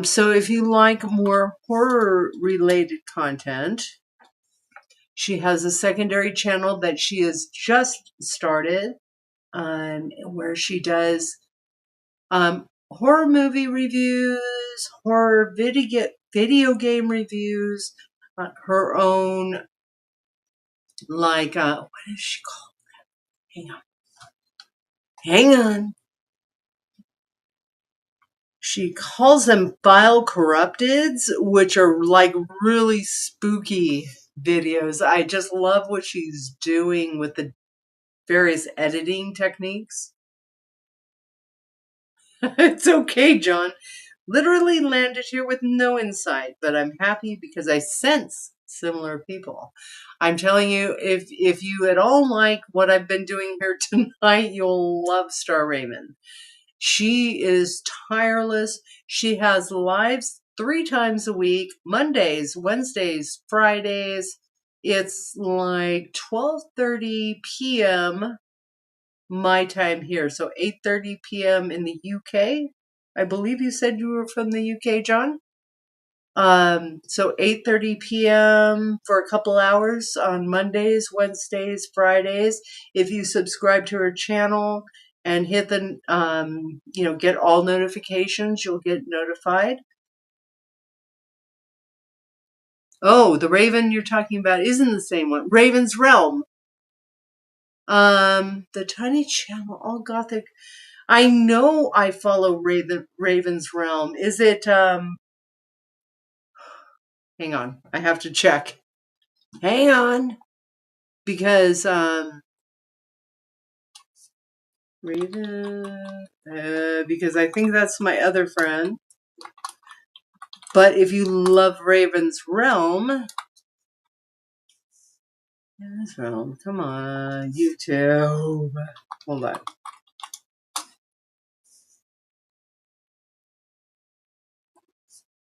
So if you like more horror related content, she has a secondary channel that she has just started, where she does horror movie reviews, horror video game reviews, her own, like, what is she called? Hang on. Hang on. She calls them file corrupteds, which are like really spooky videos. I just love what she's doing with the various editing techniques. It's okay, John. Literally landed here with no insight, but I'm happy because I sense similar people. I'm telling you, if you at all like what I've been doing here tonight, you'll love Star Raven. She is tireless. She has lives 3 times a week, Mondays, Wednesdays, Fridays. It's like 12:30 p.m. my time here. So 8:30 p.m. in the UK. I believe you said you were from the UK, John. So 8:30 p.m. for a couple hours on Mondays, Wednesdays, Fridays. If you subscribe to her channel and hit the, get all notifications, you'll get notified. Oh, the Raven you're talking about isn't the same one. Raven's Realm. The Tiny Channel, all gothic. I know I follow Raven's Realm. Is it, hang on, I have to check. Hang on. Because, Raven, because I think that's my other friend. But if you love Raven's Realm, come on, YouTube. Hold on.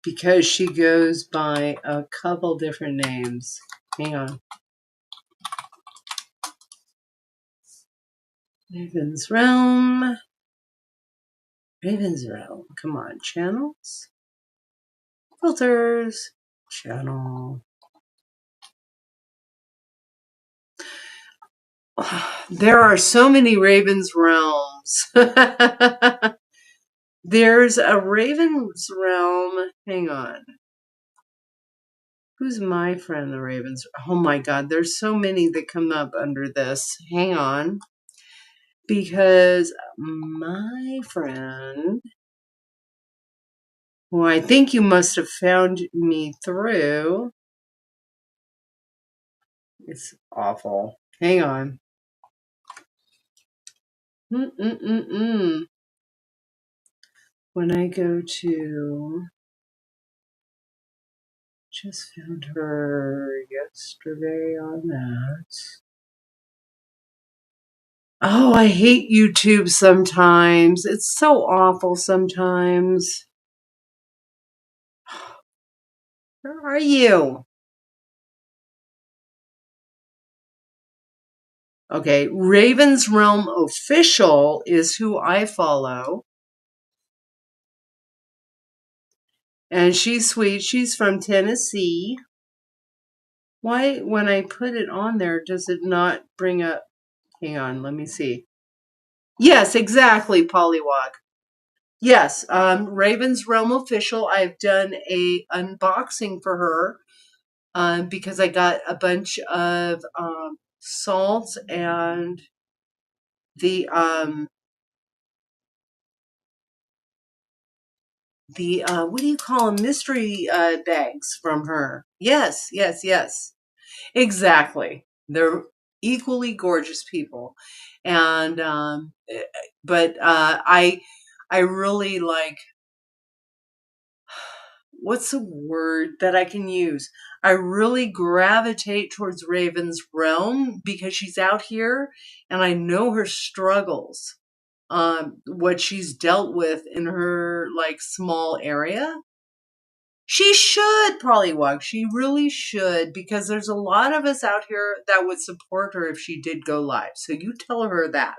Because she goes by a couple different names. Hang on. Raven's Realm. Raven's Realm. Come on. Channels. Filters. Channel. There are so many Raven's Realms. There's a Raven's Realm. Hang on. Who's my friend, the Ravens? Oh my God, there's so many that come up under this. Hang on. Because my friend, who I think you must have found me through, it's awful. Hang on. When I go to, just found her yesterday on that. Oh, I hate YouTube sometimes. It's so awful sometimes. Where are you? Okay, Raven's Realm Official is who I follow. And she's sweet. She's from Tennessee. Why, when I put it on there, does it not bring up? Hang on, let me see. Yes, exactly, Pollywog. Yes, Raven's Realm Official. I've done a unboxing for her because I got a bunch of salts and the what do you call them, mystery bags from her. Yes, yes, yes, exactly. They're equally gorgeous people, and but I really like, what's a word that I can use? I really gravitate towards Raven's realm because she's out here and I know her struggles, what she's dealt with in her like small area. She should, Pollywog. She really should, because there's a lot of us out here that would support her if she did go live. So you tell her that.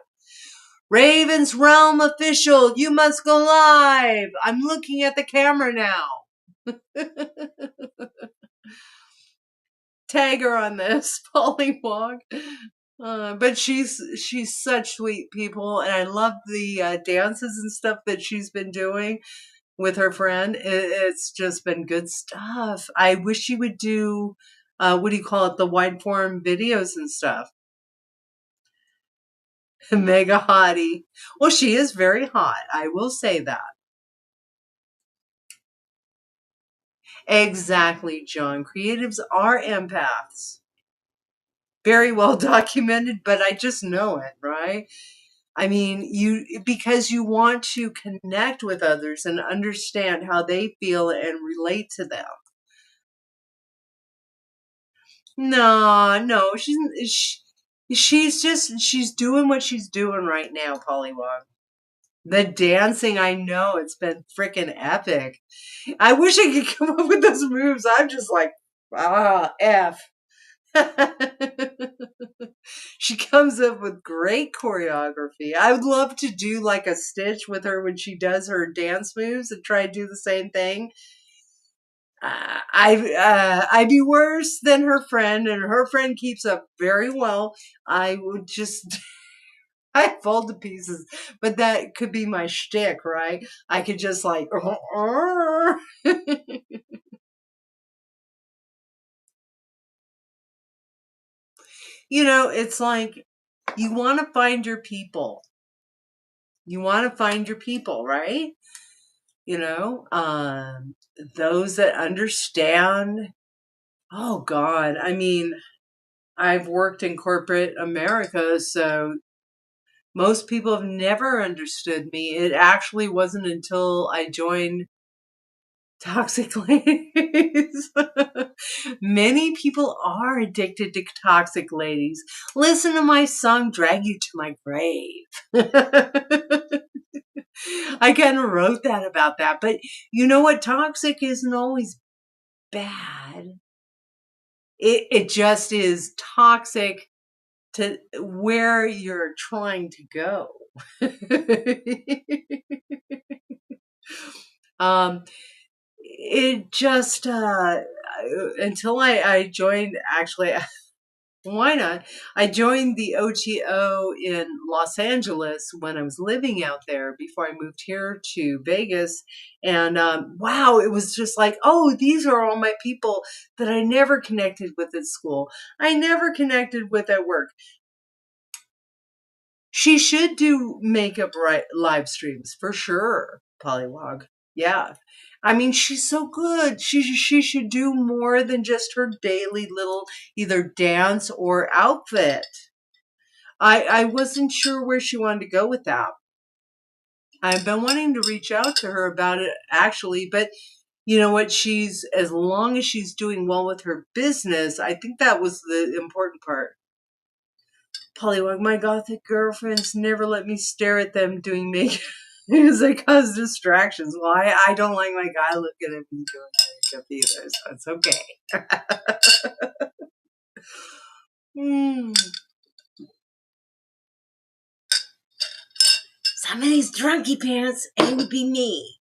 Raven's Realm Official, you must go live. I'm looking at the camera now. Tag her on this, Pollywog. But she's such sweet people, and I love the dances and stuff that she's been doing with her friend. It's just been good stuff. I wish she would do, what do you call it, the wide form videos and stuff. Mega hottie. Well, she is very hot. I will say that. Exactly, John. Creatives are empaths. Very well documented, but I just know it, right? I mean, because you want to connect with others and understand how they feel and relate to them. No, no, she's doing what she's doing right now, Pollywog. The dancing, I know, it's been freaking epic. I wish I could come up with those moves. I'm just like, F. She comes up with great choreography. I would love to do like a stitch with her when she does her dance moves and try to do the same thing. I'd be worse than her friend, and her friend keeps up very well. I would just I fall to pieces, but that could be my shtick, right? I could just like, it's like you want to find your people. You want to find your people, right? You know, those that understand. Oh God, I mean, I've worked in corporate America, so most people have never understood me. It actually wasn't until I joined Toxic Ladies. Many people are addicted to Toxic Ladies. Listen to my song, Drag You to My Grave. I kind of wrote that about that. But you know what? Toxic isn't always bad. It just is toxic to where you're trying to go. um, it just until I joined, actually, why not? I joined the OTO in Los Angeles when I was living out there before I moved here to Vegas. And wow, it was just like, oh, these are all my people that I never connected with at school. I never connected with at work. She should do makeup live streams for sure, Pollywog. Yeah. I mean, she's so good. She should do more than just her daily little either dance or outfit. I wasn't sure where she wanted to go with that. I've been wanting to reach out to her about it actually, but you know what? As long as she's doing well with her business, I think that was the important part. Pollywog, my gothic girlfriends never let me stare at them doing makeup because they cause distractions. Well, I don't like my guy looking at me doing makeup either, so it's okay. Mm. Some of these drunky pants aim to be me.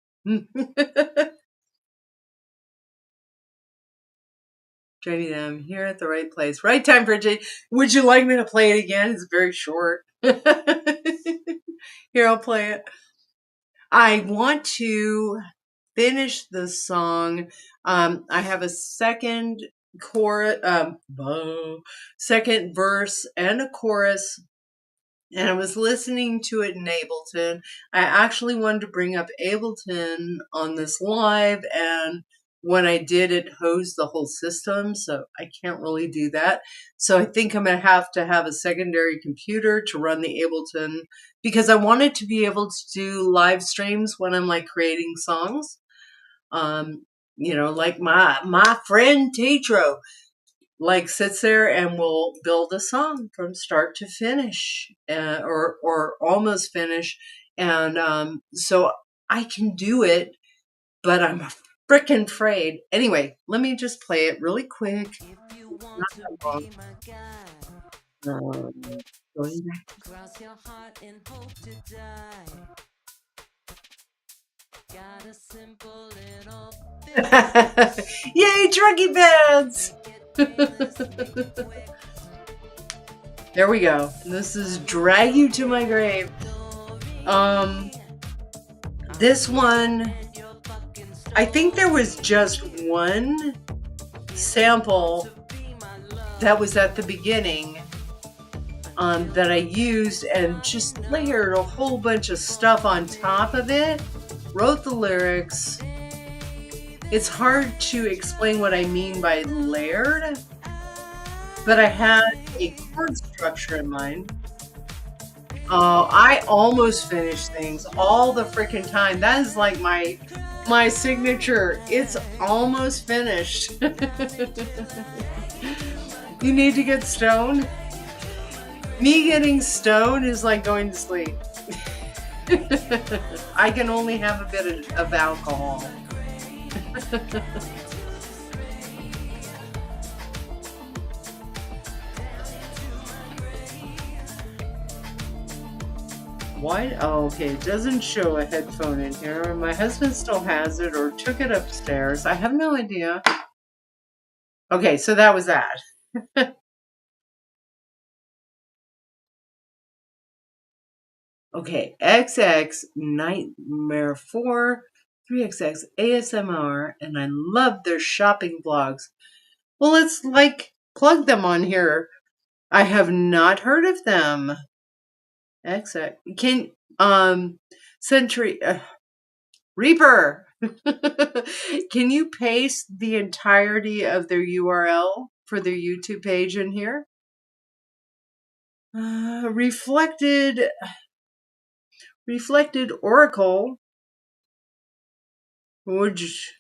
Jamie, I'm here at the right place. Right time for a J. Would you like me to play it again? It's very short. Here, I'll play it. I want to finish the song. I have a second chorus, second verse and a chorus, and I was listening to it in Ableton. I actually wanted to bring up Ableton on this live, and when I did, it hosed the whole system, so I can't really do that. So I think I'm going to have a secondary computer to run the Ableton, because I wanted to be able to do live streams when I'm like creating songs. Like my friend Tetro like sits there and will build a song from start to finish, or almost finish, and so I can do it, but I'm freaking afraid. Anyway, let me just play it really quick. If you want Not to that be my guy, long. Going cross your heart and hope to die. Got a simple little back. Yay, druggy bands! There we go. This is Drag You to My Grave. This one, I think there was just one sample that was at the beginning that I used and just layered a whole bunch of stuff on top of it, wrote the lyrics. It's hard to explain what I mean by layered, but I had a chord structure in mind. I almost finish things all the freaking time. That is like my signature. It's almost finished. You need to get stoned? Me getting stoned is like going to sleep. I can only have a bit of alcohol. Why? Oh, okay. It doesn't show a headphone in here. My husband still has it or took it upstairs. I have no idea. Okay, so that was that. Okay, XX Nightmare 4, 3XX ASMR, and I love their shopping blogs. Well, let's like plug them on here. I have not heard of them. XX Century Reaper. Can you paste the entirety of their URL for their YouTube page in here? Reflected Oracle, which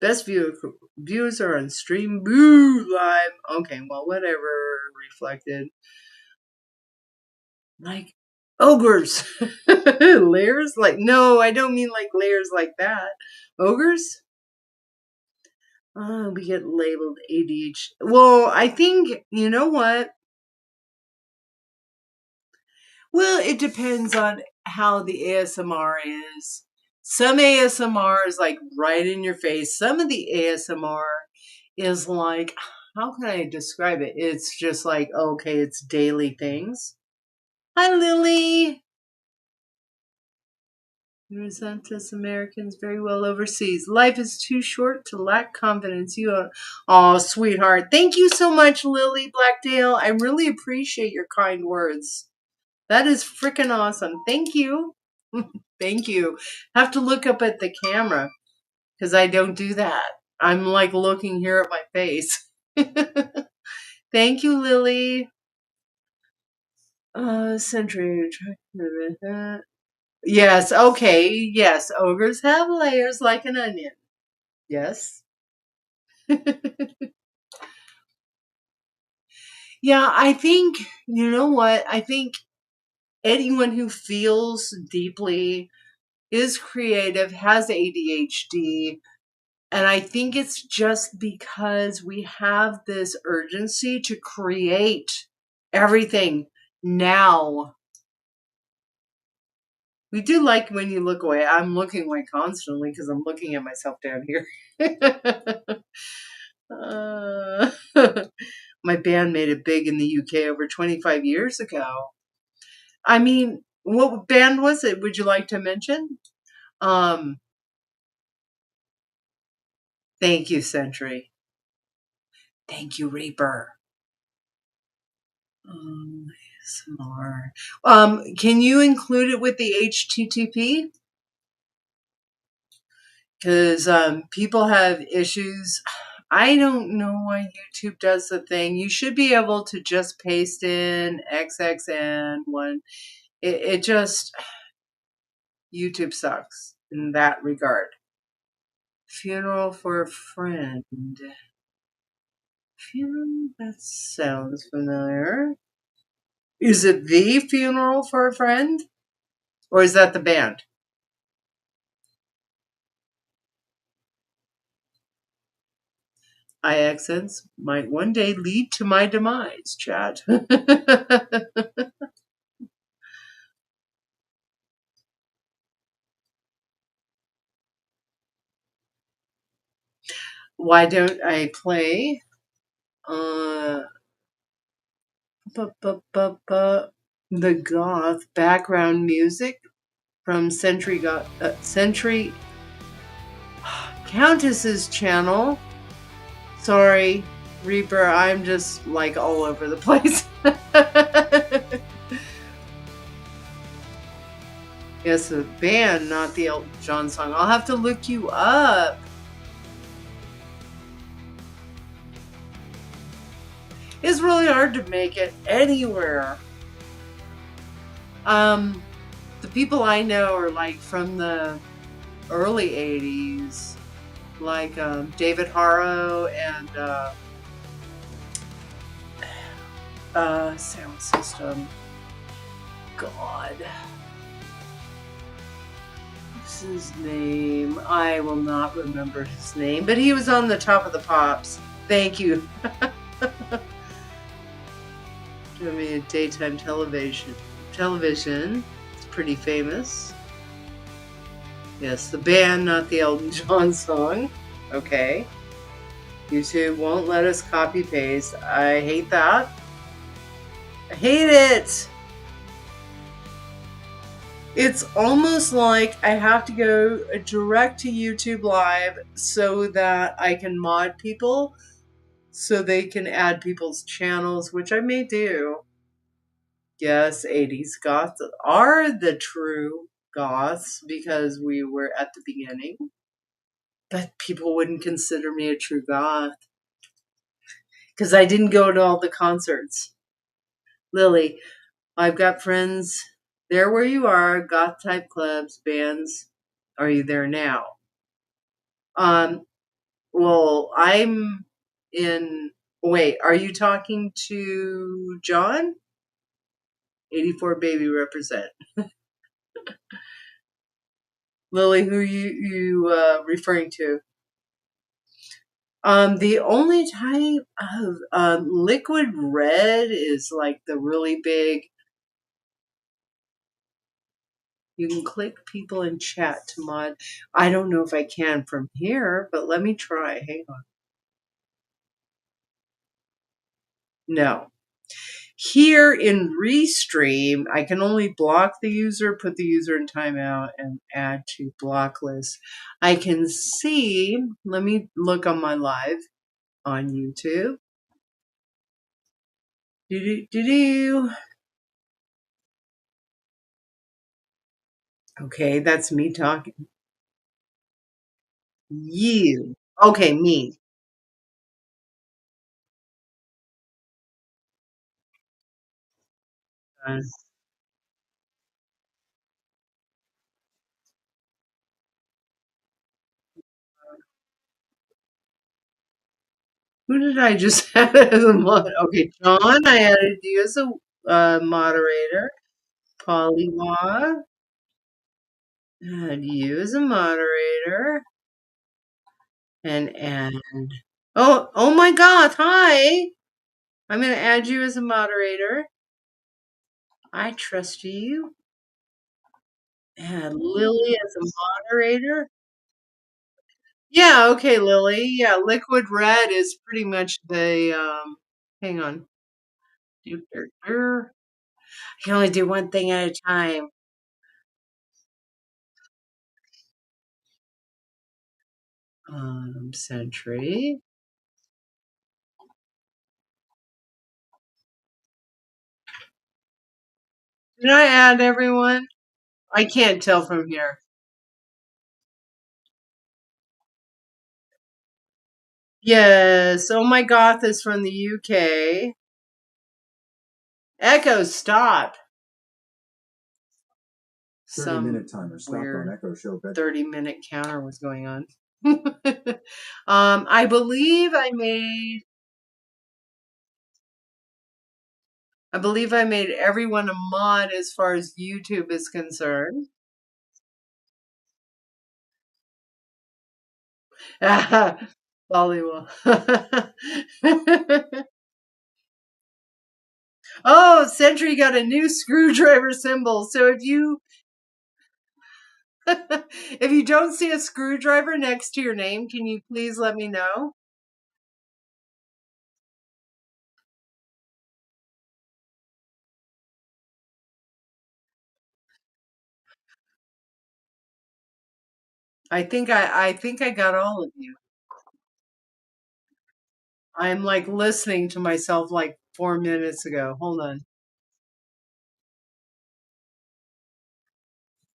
best views are on stream. Boo live. Okay, well, whatever. Reflected. Like ogres. Layers? Like, no, I don't mean like layers like that. Ogres? We get labeled ADHD. Well, I think, you know what? Well, it depends on how the ASMR is. Some ASMR is like right in your face. Some of the ASMR is like, how can I describe it? It's just like, okay, it's daily things. Hi, Lily. You resent us Americans very well overseas. Life is too short to lack confidence. Oh, sweetheart. Thank you so much, Lily Blackdale. I really appreciate your kind words. That is freaking awesome. Thank you. Thank you. Have to look up at the camera because I don't do that. I'm like looking here at my face. Thank you, Lily. Century. Yes, okay. Yes, ogres have layers like an onion. Yes. Yeah, I think, you know what? I think anyone who feels deeply, is creative, has ADHD, and I think it's just because we have this urgency to create everything now. We do like when you look away. I'm looking away constantly because I'm looking at myself down here. My band made it big in the UK over 25 years ago. I mean, What band was it? Would you like to mention? Um, thank you, Century. Thank you, Reaper. ASMR. Can you include it with the HTTP? Because people have issues. I don't know why YouTube does the thing. You should be able to just paste in XXN1. It just, YouTube sucks in that regard. Funeral for a friend. Funeral, that sounds familiar. Is it the funeral for a friend? Or is that the band? I accents might one day lead to my demise, chat. Why don't I play the goth background music from Century Countess's channel? Sorry, Reaper, I'm just like all over the place. Yes, the band, not the Elton John song. I'll have to look you up. It's really hard to make it anywhere. The people I know are like from the early 80s, like David Harrow and Sound System. God. What's his name? I will not remember his name, but he was on the Top of the Pops. Thank you. Give me a daytime television. It's pretty famous. Yes, the band, not the Elton John song. Okay. YouTube won't let us copy paste. I hate that. I hate it. It's almost like I have to go direct to YouTube Live so that I can mod people so they can add people's channels, which I may do. Yes, 80s goths are the true goths because we were at the beginning. But people wouldn't consider me a true goth because I didn't go to all the concerts. Lily, I've got friends there where you are, goth type clubs, bands. Are you there now? Well, I'm in. Wait, are you talking to John? 84 baby represent. Lily, who you referring to? The only type of liquid red is like the really big. You can click people in chat to mod. I don't know if I can from here, but let me try. Hang on. No. Here in Restream, I can only block the user, put the user in timeout, and add to block list. I can see, let me look on my live on YouTube. Do-do-do-do. Okay, that's me talking. You. Okay, me. Uh, who did I just add as a mod? Okay, John, I added you as a moderator. Poliwa, add you as a moderator. And oh my God, hi. I'm gonna add you as a moderator. I trust you. Add Lily as a moderator. Yeah, okay, Lily. Yeah, liquid red is pretty much the hang on. I can only do one thing at a time. Sentry. Did I add everyone? I can't tell from here. Yes. Oh my goth is from the UK. Echo, stop. 30-minute timer stopped weird on Echo Show. 30-minute counter was going on. I believe I made everyone a mod as far as YouTube is concerned. Hollywood. Oh, Sentry got a new screwdriver symbol. So if you if you don't see a screwdriver next to your name, can you please let me know? I think I got all of you. I'm like listening to myself like 4 minutes ago. Hold on.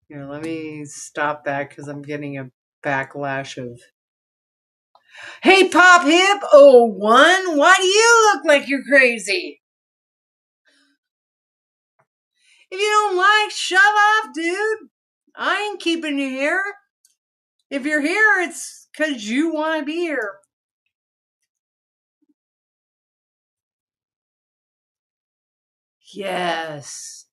Here, let me stop that because I'm getting a backlash of. Hey, Pop Hip 01, why do you look like you're crazy? If you don't like, shove off, dude. I ain't keeping you here. If you're here, it's because you want to be here. Yes.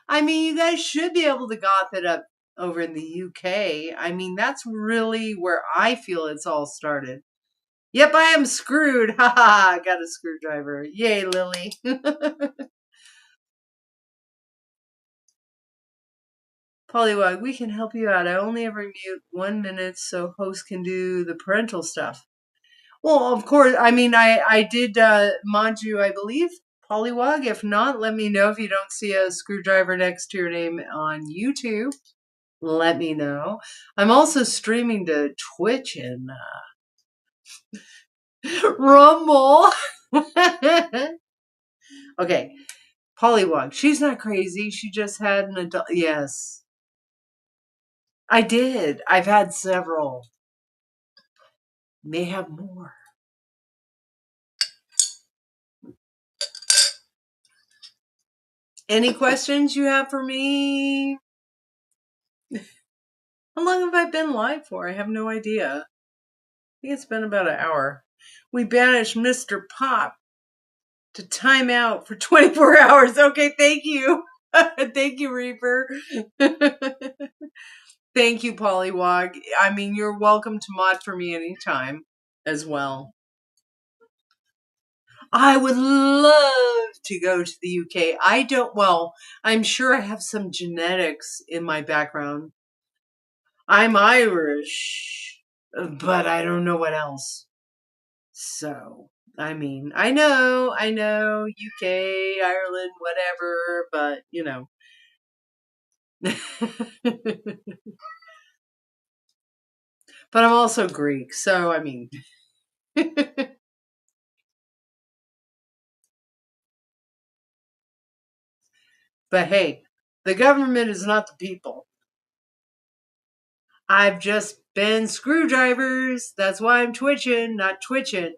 I mean, you guys should be able to goth it up over in the UK. I mean, that's really where I feel it's all started. Yep, I am screwed. Haha, I got a screwdriver. Yay, Lily. Pollywog, we can help you out. I only ever mute 1 minute so host can do the parental stuff. Well, of course. I mean, I did mod you, I believe, Pollywog. If not, let me know if you don't see a screwdriver next to your name on YouTube. Let me know. I'm also streaming to Twitch and Rumble. Okay, Pollywog. She's not crazy. She just had an adult. Yes, I did. I've had several. May have more. Any questions you have for me? How long have I been live for? I have no idea. I think it's been about an hour. We banished Mr. Pop to time out for 24 hours. Okay, thank you. Thank you, Reaper. Thank you, Pollywog. I mean, you're welcome to mod for me anytime as well. I would love to go to the UK. I don't, well, I'm sure I have some genetics in my background. I'm Irish, but I don't know what else. So, I mean, I know, UK, Ireland, whatever, but, you know. But I'm also Greek, so, I mean. But hey, the government is not the people. I've just been screwdrivers. That's why I'm twitching, not twitching.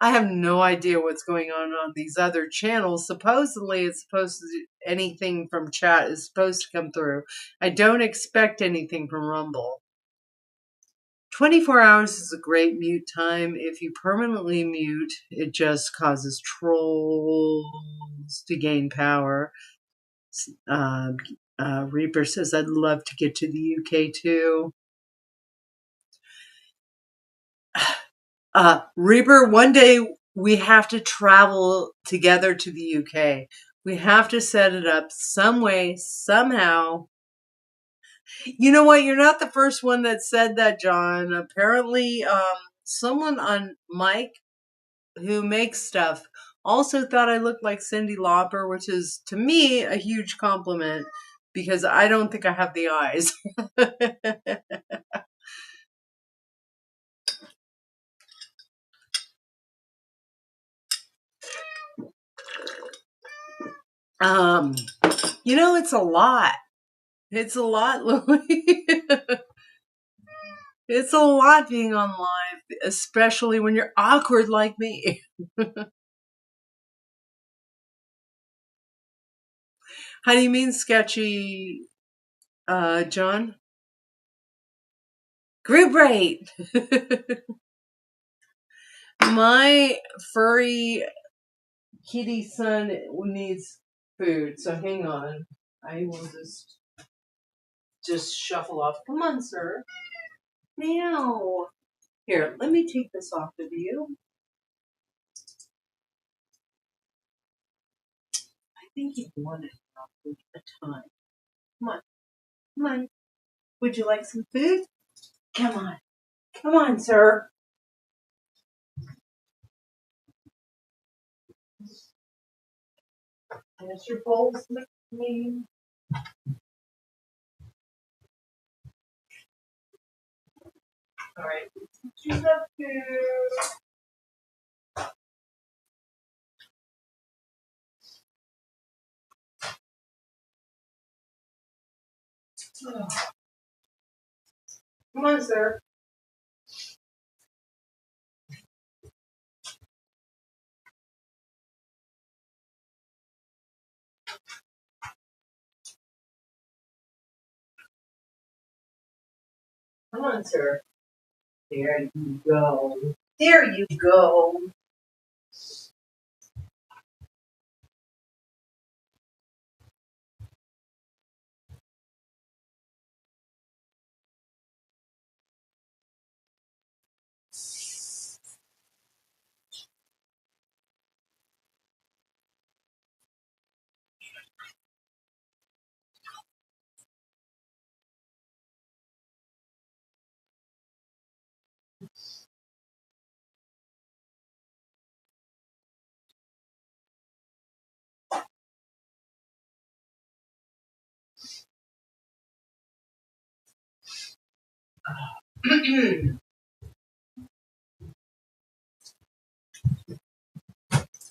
I have no idea what's going on these other channels. Supposedly, it's supposed to, anything from chat is supposed to come through. I don't expect anything from Rumble. 24 hours is a great mute time. If you permanently mute, it just causes trolls to gain power. Reaper says, I'd love to get to the UK too. Reaper, one day we have to travel together to the UK. We have to set it up some way, somehow. You know what? You're not the first one that said that, John. Apparently, someone on Mike who makes stuff also thought I looked like Cyndi Lauper, which is, to me, a huge compliment. because I don't think I have the eyes. You know, it's a lot. It's a lot, Lily. It's a lot being on live, especially when you're awkward like me. How do you mean sketchy, John? Group rate. My furry kitty son needs food, so hang on. I will just shuffle off. Come on, sir. Meow. Here, let me take this off of you. I think you wanted a ton. Come on. Come on. Would you like some food? Come on. Come on, sir. There's your bowls, McQueen. All right. Choose up food. Oh. Come on, sir. Come on, sir. There you go. There you go.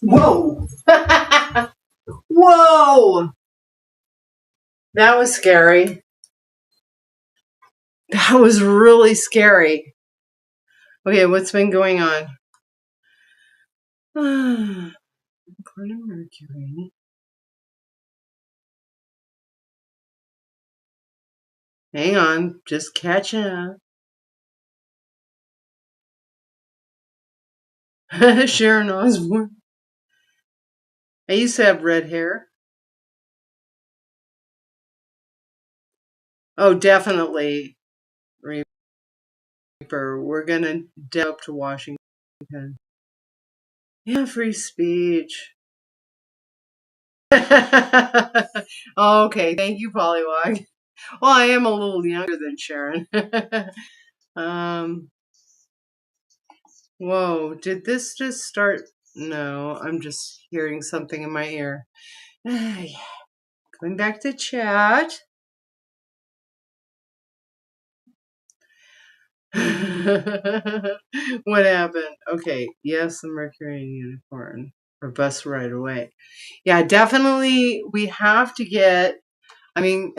Whoa! Whoa! That was scary. That was really scary. Okay, what's been going on? According to Mercury. Hang on, just catching up. Sharon Osbourne. I used to have red hair. Oh, definitely, Reaper. We're gonna get up to Washington. Yeah, free speech. Okay, thank you, Pollywog. Well, I am a little younger than Sharon. Whoa, did this just start? No, I'm just hearing something in my ear. Going back to chat. What happened? Okay, yes, the Mercury unicorn. Or bus right away. Yeah, definitely we have to get, I mean,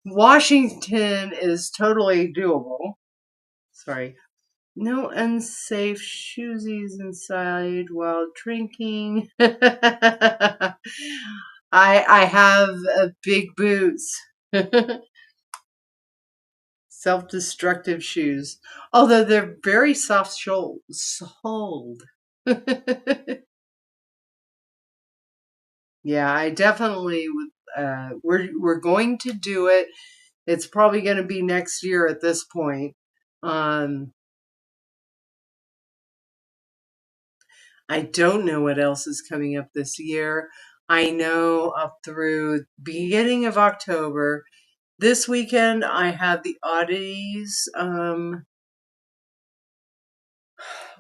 Washington is totally doable. Sorry. No unsafe shoesies inside while drinking. I have big boots. Self-destructive shoes. Although they're very soft-soled. Yeah, I definitely would. We're going to do it. It's probably going to be next year at this point. I don't know what else is coming up this year. I know up through beginning of October. This weekend I have the Oddities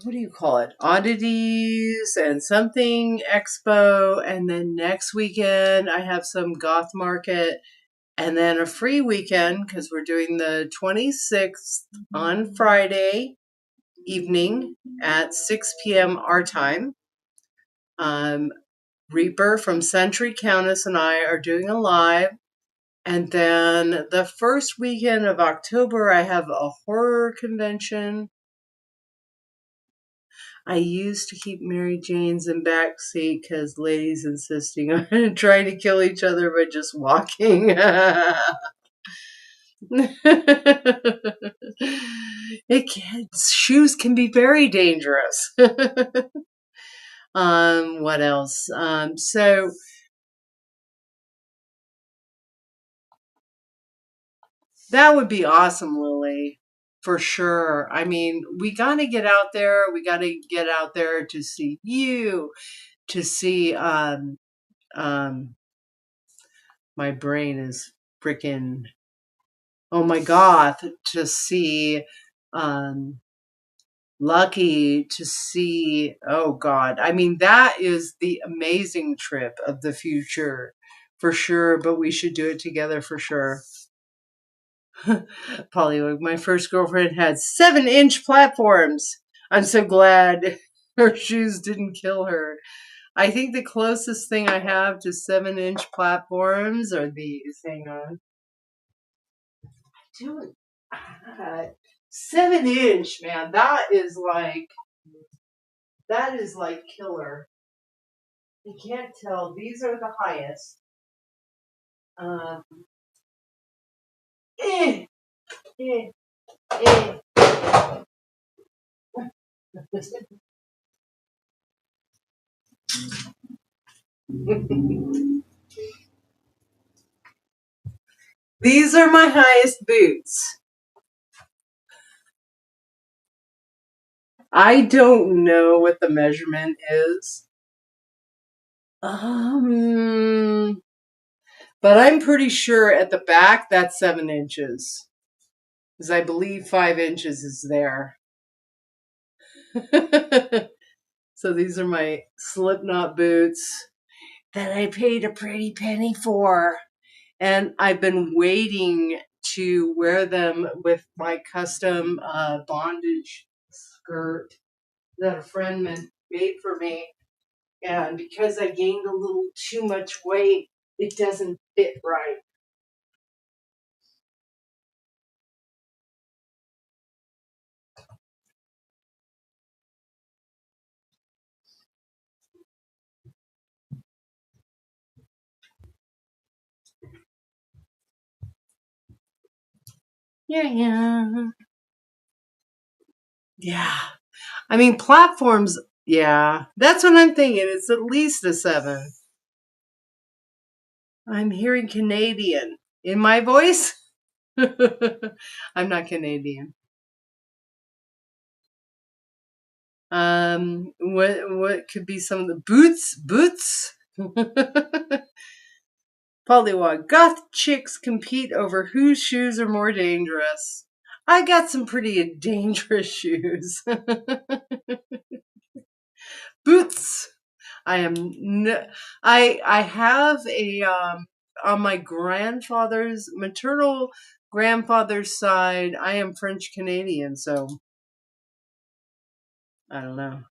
what do you call it? Oddities and something expo. And then next weekend, I have some goth market. And then a free weekend because we're doing the 26th on Friday evening at 6 p.m. our time. Reaper from Century Countess and I are doing a live. And then the first weekend of October, I have a horror convention. I used to keep Mary Jane's in backseat because ladies insisting on trying to kill each other by just walking. Shoes can be very dangerous. What else? So that would be awesome, Lily, for sure. I mean, we got to get out there. We got to get out there to see you, to see, my brain is freaking, oh my God, to see, Lucky, to see, oh God. I mean, that is the amazing trip of the future for sure, but we should do it together for sure. Polly, my first girlfriend had 7-inch platforms. I'm so glad her shoes didn't kill her. I think the closest thing I have to 7-inch platforms are these. Hang on. Dude, 7-inch, man. That is like killer. You can't tell. These are the highest. Eh, eh, eh. These are my highest boots. I don't know what the measurement is. But I'm pretty sure at the back that's 7 inches. Because I believe 5 inches is there. So these are my Slipknot boots that I paid a pretty penny for. And I've been waiting to wear them with my custom bondage skirt that a friend made for me. And because I gained a little too much weight, it doesn't fit right. Yeah. I mean, platforms, yeah. That's what I'm thinking. It's at least a 7. I'm hearing Canadian in my voice. I'm not Canadian. What could be some of the boots? Pollywog. Goth chicks compete over whose shoes are more dangerous. I got some pretty dangerous shoes. Boots. I have a on my maternal grandfather's side, I am French Canadian, so I don't know.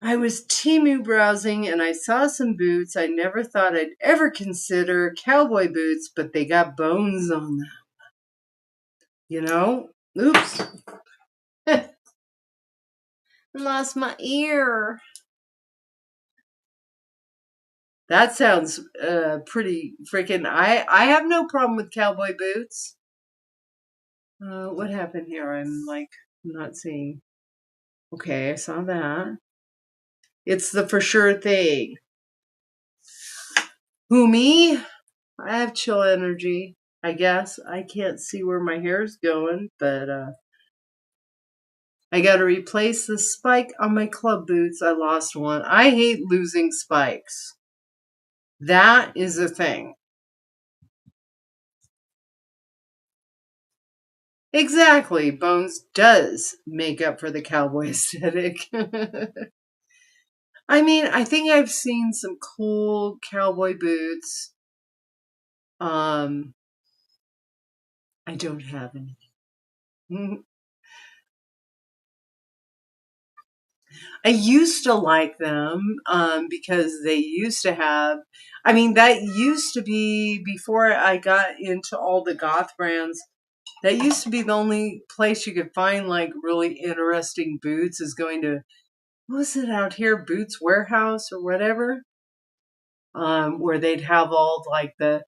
I was Temu browsing and I saw some boots I never thought I'd ever consider cowboy boots, but they got bones on them. You know? Oops. Lost my ear. That sounds pretty freaking. I have no problem with cowboy boots. What happened here? I'm not seeing. Okay, I saw that. It's the for sure thing. Who, me? I have chill energy, I guess. I can't see where my hair's going, but I gotta replace the spike on my club boots. I lost one. I hate losing spikes. That is a thing. Exactly. Bones does make up for the cowboy aesthetic. I mean, I think I've seen some cool cowboy boots. I don't have any. I used to like them because they used to have, I mean, that used to be before I got into all the goth brands. That used to be the only place you could find like really interesting boots is going to, what was it out here? Boots Warehouse or whatever? Where they'd have all like the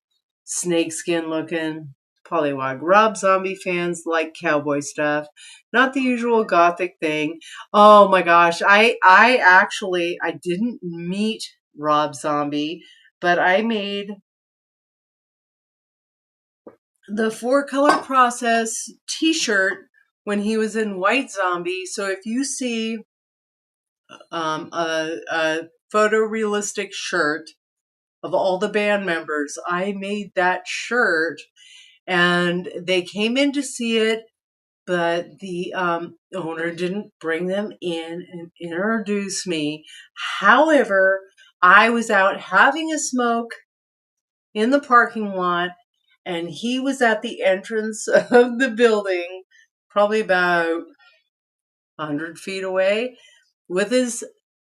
snakeskin looking polywog. Rob Zombie fans like cowboy stuff, not the usual gothic thing. Oh my gosh, I actually I didn't meet Rob Zombie, but I made the 4-color process T-shirt when he was in White Zombie. So if you see a photorealistic shirt of all the band members, I made that shirt, and they came in to see it, but the owner didn't bring them in and introduce me. However, I was out having a smoke in the parking lot, and he was at the entrance of the building, probably about 100 feet away, with his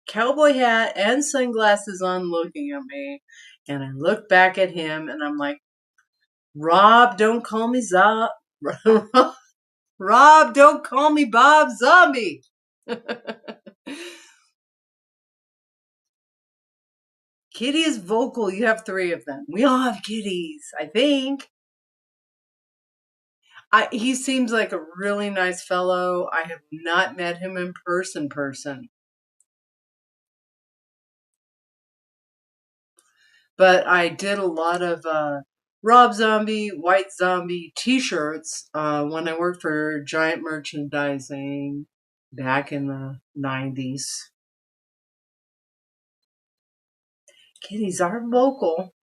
cowboy hat and sunglasses on, looking at me. And I looked back at him and I'm like, Rob, don't call me Rob, don't call me Bob Zombie. Kitty is vocal. You have 3 of them. We all have kitties, I think. He seems like a really nice fellow. I have not met him in person. But I did a lot of Rob Zombie, White Zombie t-shirts when I worked for Giant Merchandising back in the 90s. Kitties are vocal.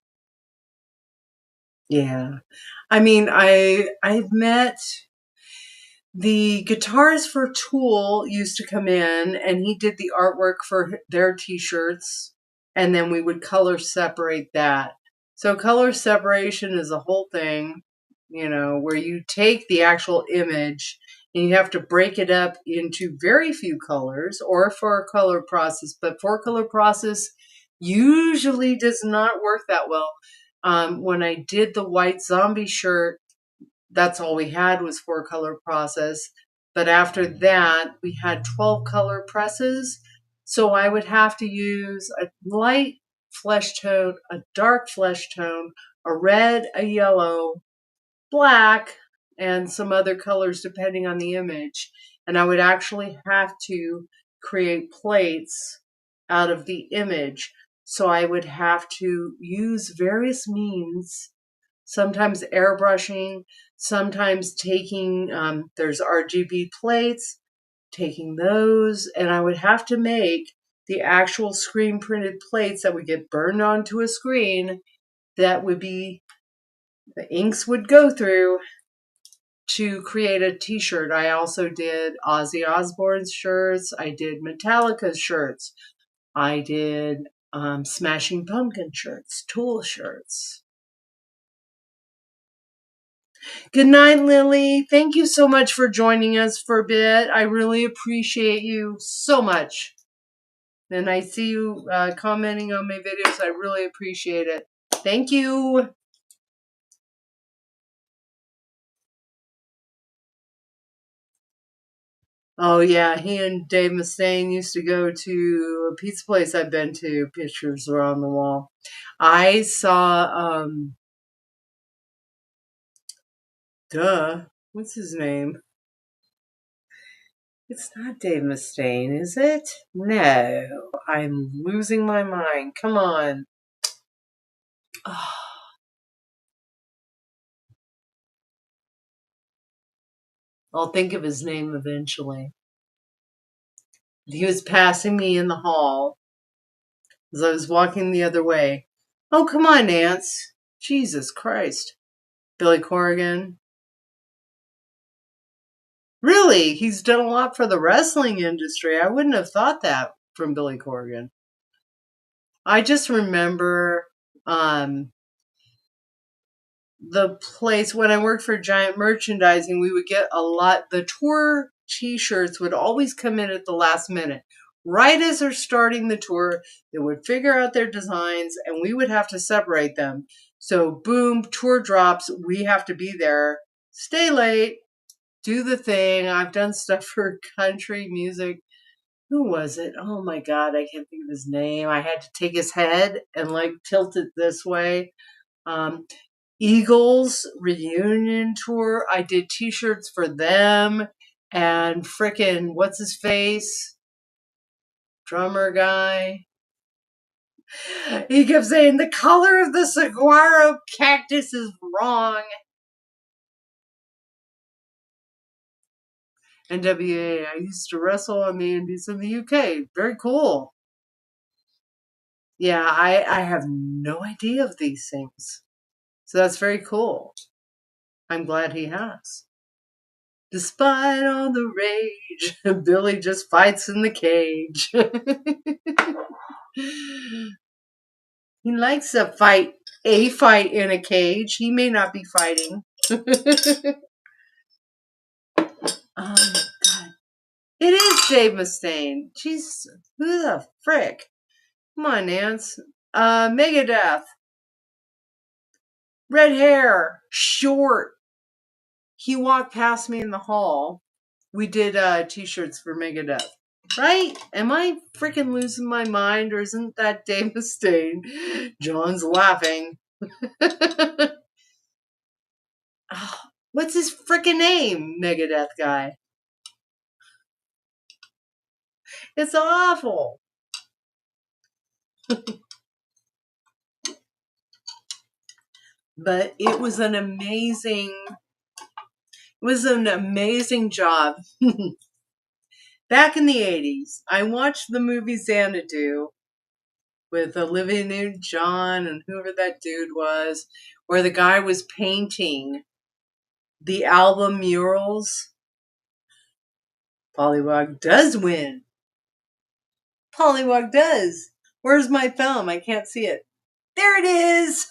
Yeah. I mean, I've met the guitarist for Tool used to come in and he did the artwork for their t-shirts, and then we would color separate that. So color separation is a whole thing, where you take the actual image and you have to break it up into very few colors or a 4-color process, but 4-color process usually does not work that well. When I did the White Zombie shirt, that's all we had was 4-color process. But after that, we had 12-color presses. So I would have to use a light flesh tone, a dark flesh tone, a red, a yellow, black, and some other colors depending on the image. And I would actually have to create plates out of the image. So I would have to use various means, sometimes airbrushing, sometimes taking, there's RGB plates, taking those, and I would have to make the actual screen printed plates that would get burned onto a screen that would be, the inks would go through to create a t-shirt. I also did Ozzy Osbourne's shirts, I did Metallica's shirts, I did Smashing Pumpkin shirts, Tool shirts. Good night, Lily. Thank you so much for joining us for a bit. I really appreciate you so much. And I see you commenting on my videos. I really appreciate it. Thank you. Oh, yeah. He and Dave Mustaine used to go to a pizza place I've been to. Pictures were on the wall. I saw, what's his name? It's not Dave Mustaine, is it? No, I'm losing my mind. Come on. Oh, I'll think of his name eventually. He was passing me in the hall as I was walking the other way. Oh, come on, Nance. Jesus Christ. Billy Corrigan. Really, he's done a lot for the wrestling industry. I wouldn't have thought that from Billy Corgan. I just remember the place when I worked for Giant Merchandising, we would get a lot. The tour t-shirts would always come in at the last minute. Right as they're starting the tour, they would figure out their designs and we would have to separate them. So boom, tour drops, we have to be there. Stay late, do the thing. I've done stuff for country music. Who was it? Oh my God, I can't think of his name. I had to take his head and like tilt it this way. Eagles reunion tour. I did t-shirts for them and frickin' what's his face? Drummer guy. He kept saying the color of the saguaro cactus is wrong. NWA. I used to wrestle on the Indies in the UK. Very cool. Yeah, I have no idea of these things. So that's very cool. I'm glad he has. Despite all the rage, Billy just fights in the cage. He likes a fight in a cage. He may not be fighting. Oh my God. It is Dave Mustaine. Jeez, who the frick? Come on, Nance. Megadeth. Red hair. Short. He walked past me in the hall. We did t-shirts for Megadeth. Right? Am I freaking losing my mind or isn't that Dave Mustaine? John's laughing. Oh, what's his freaking name, Megadeth guy? It's awful. But it was an amazing job. Back in the 80s, I watched the movie Xanadu with Olivia Newton-John and whoever that dude was, where the guy was painting the album murals. Pollywog does win. Pollywog does. Where's my thumb? I can't see it. There it is.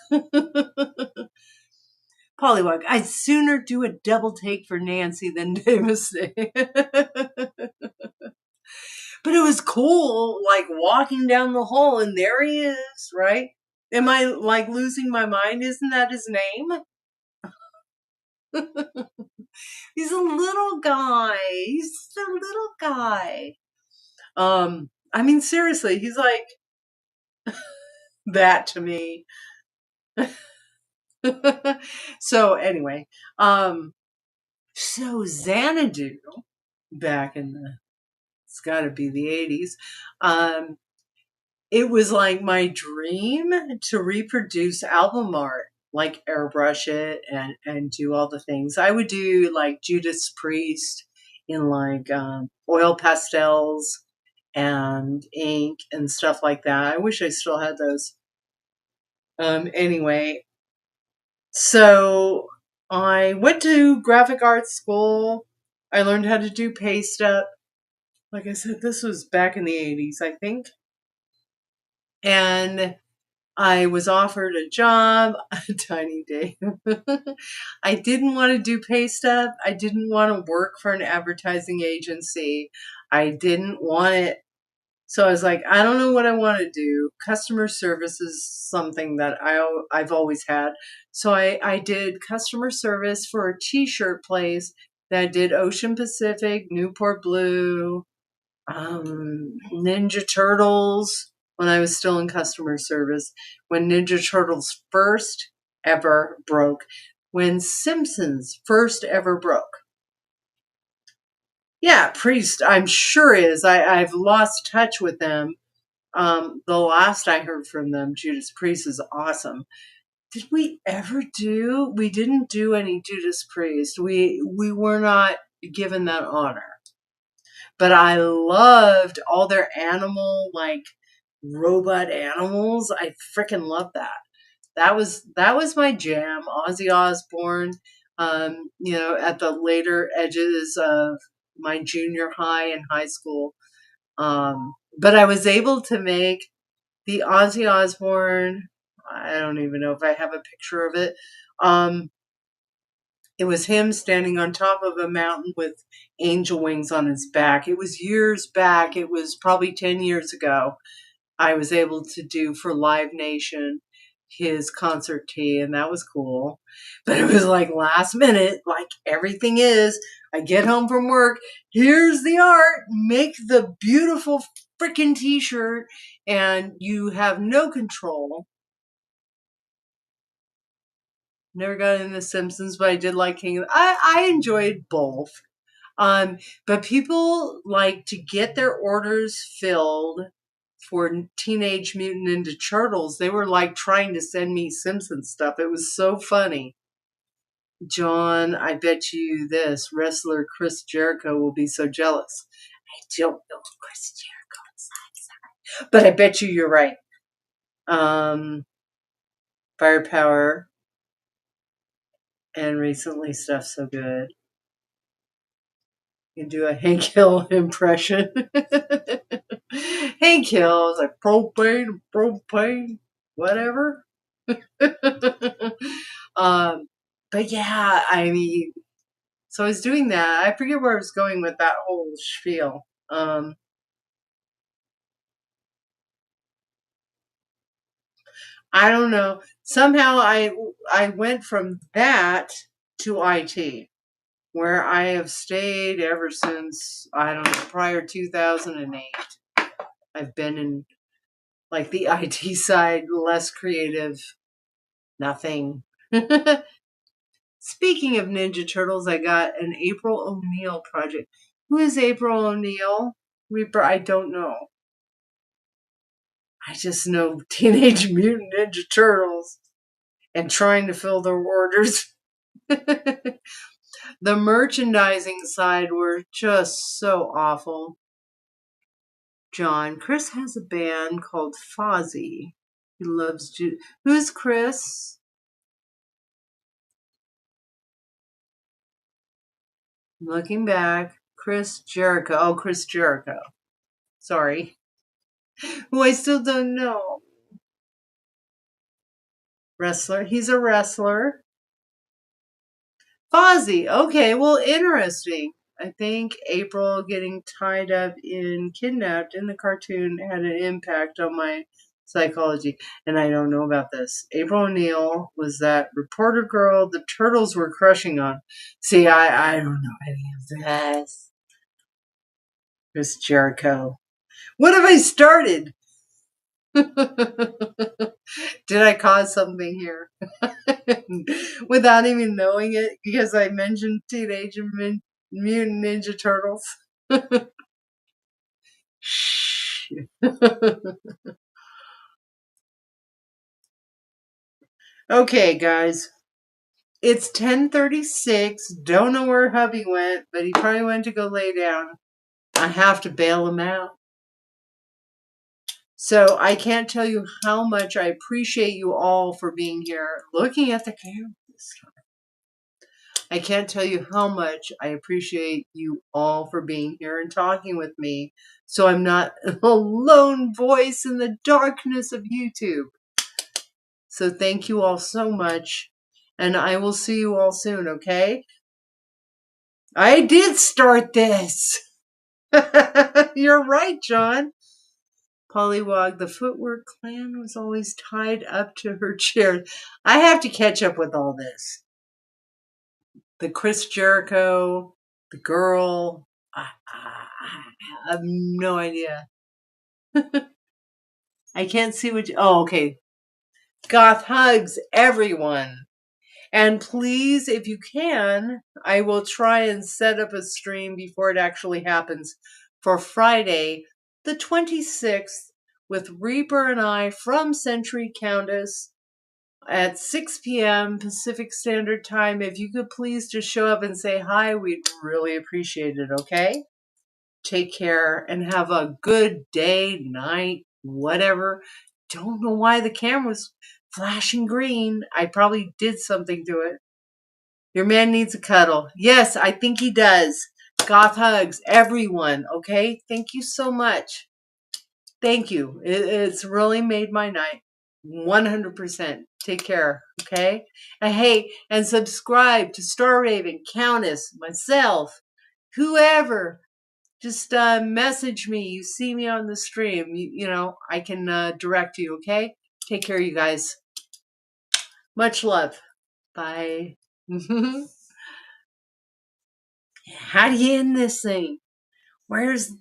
Pollywog, I'd sooner do a double take for Nancy than Davis. But it was cool, like walking down the hall and there he is, right? Am I like losing my mind? Isn't that his name? He's a little guy. He's just a little guy. I mean, seriously, he's like that to me. So anyway, so Xanadu back in it's got to be the 80s. It was like my dream to reproduce album art, like airbrush it and do all the things. I would do like Judas Priest in like oil pastels and ink and stuff like that. I wish I still had those. Anyway, so I went to graphic arts school. I learned how to do paste up. Like I said, this was back in the 80s, I think. And I was offered a job, Tiny Dave. I didn't want to do paste up. I didn't want to work for an advertising agency. I didn't want it. So I was like, I don't know what I want to do. Customer service is something that I've always had. So I did customer service for a t-shirt place that did Ocean Pacific, Newport Blue, Ninja Turtles when I was still in customer service. When Ninja Turtles first ever broke. When Simpsons first ever broke. Yeah, Priest, I'm sure is. I've lost touch with them. The last I heard from them, Judas Priest is awesome. Did we ever do? We didn't do any Judas Priest. We were not given that honor. But I loved all their animal, like robot animals. I freaking loved that. That was my jam. Ozzy Osbourne. at the later edges of my junior high and high school. But I was able to make the Ozzy Osbourne. I don't even know if I have a picture of it. It was him standing on top of a mountain with angel wings on his back. It was years back. It was probably 10 years ago. I was able to do for Live Nation his concert tee, and that was cool. But it was like last minute, like everything is. I get home from work, here's the art, make the beautiful freaking t-shirt, and you have no control. Never got into Simpsons, but I did like King of I enjoyed both. But people like to get their orders filled for Teenage Mutant Ninja Turtles. They were like trying to send me Simpsons stuff. It was so funny. John, I bet you this wrestler Chris Jericho will be so jealous. I don't know Chris Jericho, but I bet you're right. Firepower and recently stuff so good. You can do a Hank Hill impression. Hank Hill is like propane, whatever. But yeah, I mean, so I was doing that. I forget where I was going with that whole spiel. I don't know. Somehow I went from that to IT, where I have stayed ever since, I don't know, prior 2008. I've been in like the IT side, less creative, nothing. Speaking of Ninja Turtles, I got an April O'Neil project. Who is April O'Neil? Reaper, I don't know. I just know Teenage Mutant Ninja Turtles and trying to fill their orders. The merchandising side were just so awful. John, Chris has a band called Fozzy. He loves Who's Chris? Looking back, Chris Jericho. Oh, Chris Jericho. Sorry. Who I still don't know. Wrestler. He's a wrestler. Fozzy. Okay, well, interesting. I think April getting tied up in Kidnapped in the cartoon had an impact on my psychology. And I don't know about this. April O'Neil was that reporter girl the turtles were crushing on. See, I don't know any of this. Chris Jericho. What have I started? Did I cause something here? Without even knowing it, because I mentioned Teenage Mutant Ninja Turtles. Shh. Okay, guys. It's 10:36. Don't know where hubby went, but he probably went to go lay down. I have to bail him out. So I can't tell you how much I appreciate you all for being here, looking at the camera this time. I can't tell you how much I appreciate you all for being here and talking with me, so I'm not a lone voice in the darkness of YouTube. So thank you all so much, and I will see you all soon, okay? I did start this. You're right, John. Pollywog, the footwork clan was always tied up to her chair. I have to catch up with all this. The Chris Jericho, the girl. I have no idea. I can't see what you... Oh, okay. Goth hugs, everyone. And please, if you can, I will try and set up a stream before it actually happens for Friday, the 26th, with Reaper and I from Century Countess at 6 p.m. Pacific Standard Time. If you could please just show up and say hi, we'd really appreciate it, okay? Take care and have a good day, night, whatever. Don't know why the camera's flashing green. I probably did something to it. Your man needs a cuddle. Yes, I think he does. Goth hugs, everyone, okay? Thank you so much. Thank you. It's really made my night. 100%. Take care, okay? And hey, and subscribe to Star Raven, Countess, myself, whoever. Just message me. You see me on the stream. You know, I can direct you, okay? Take care, you guys. Much love. Bye. How do you end this thing? Where's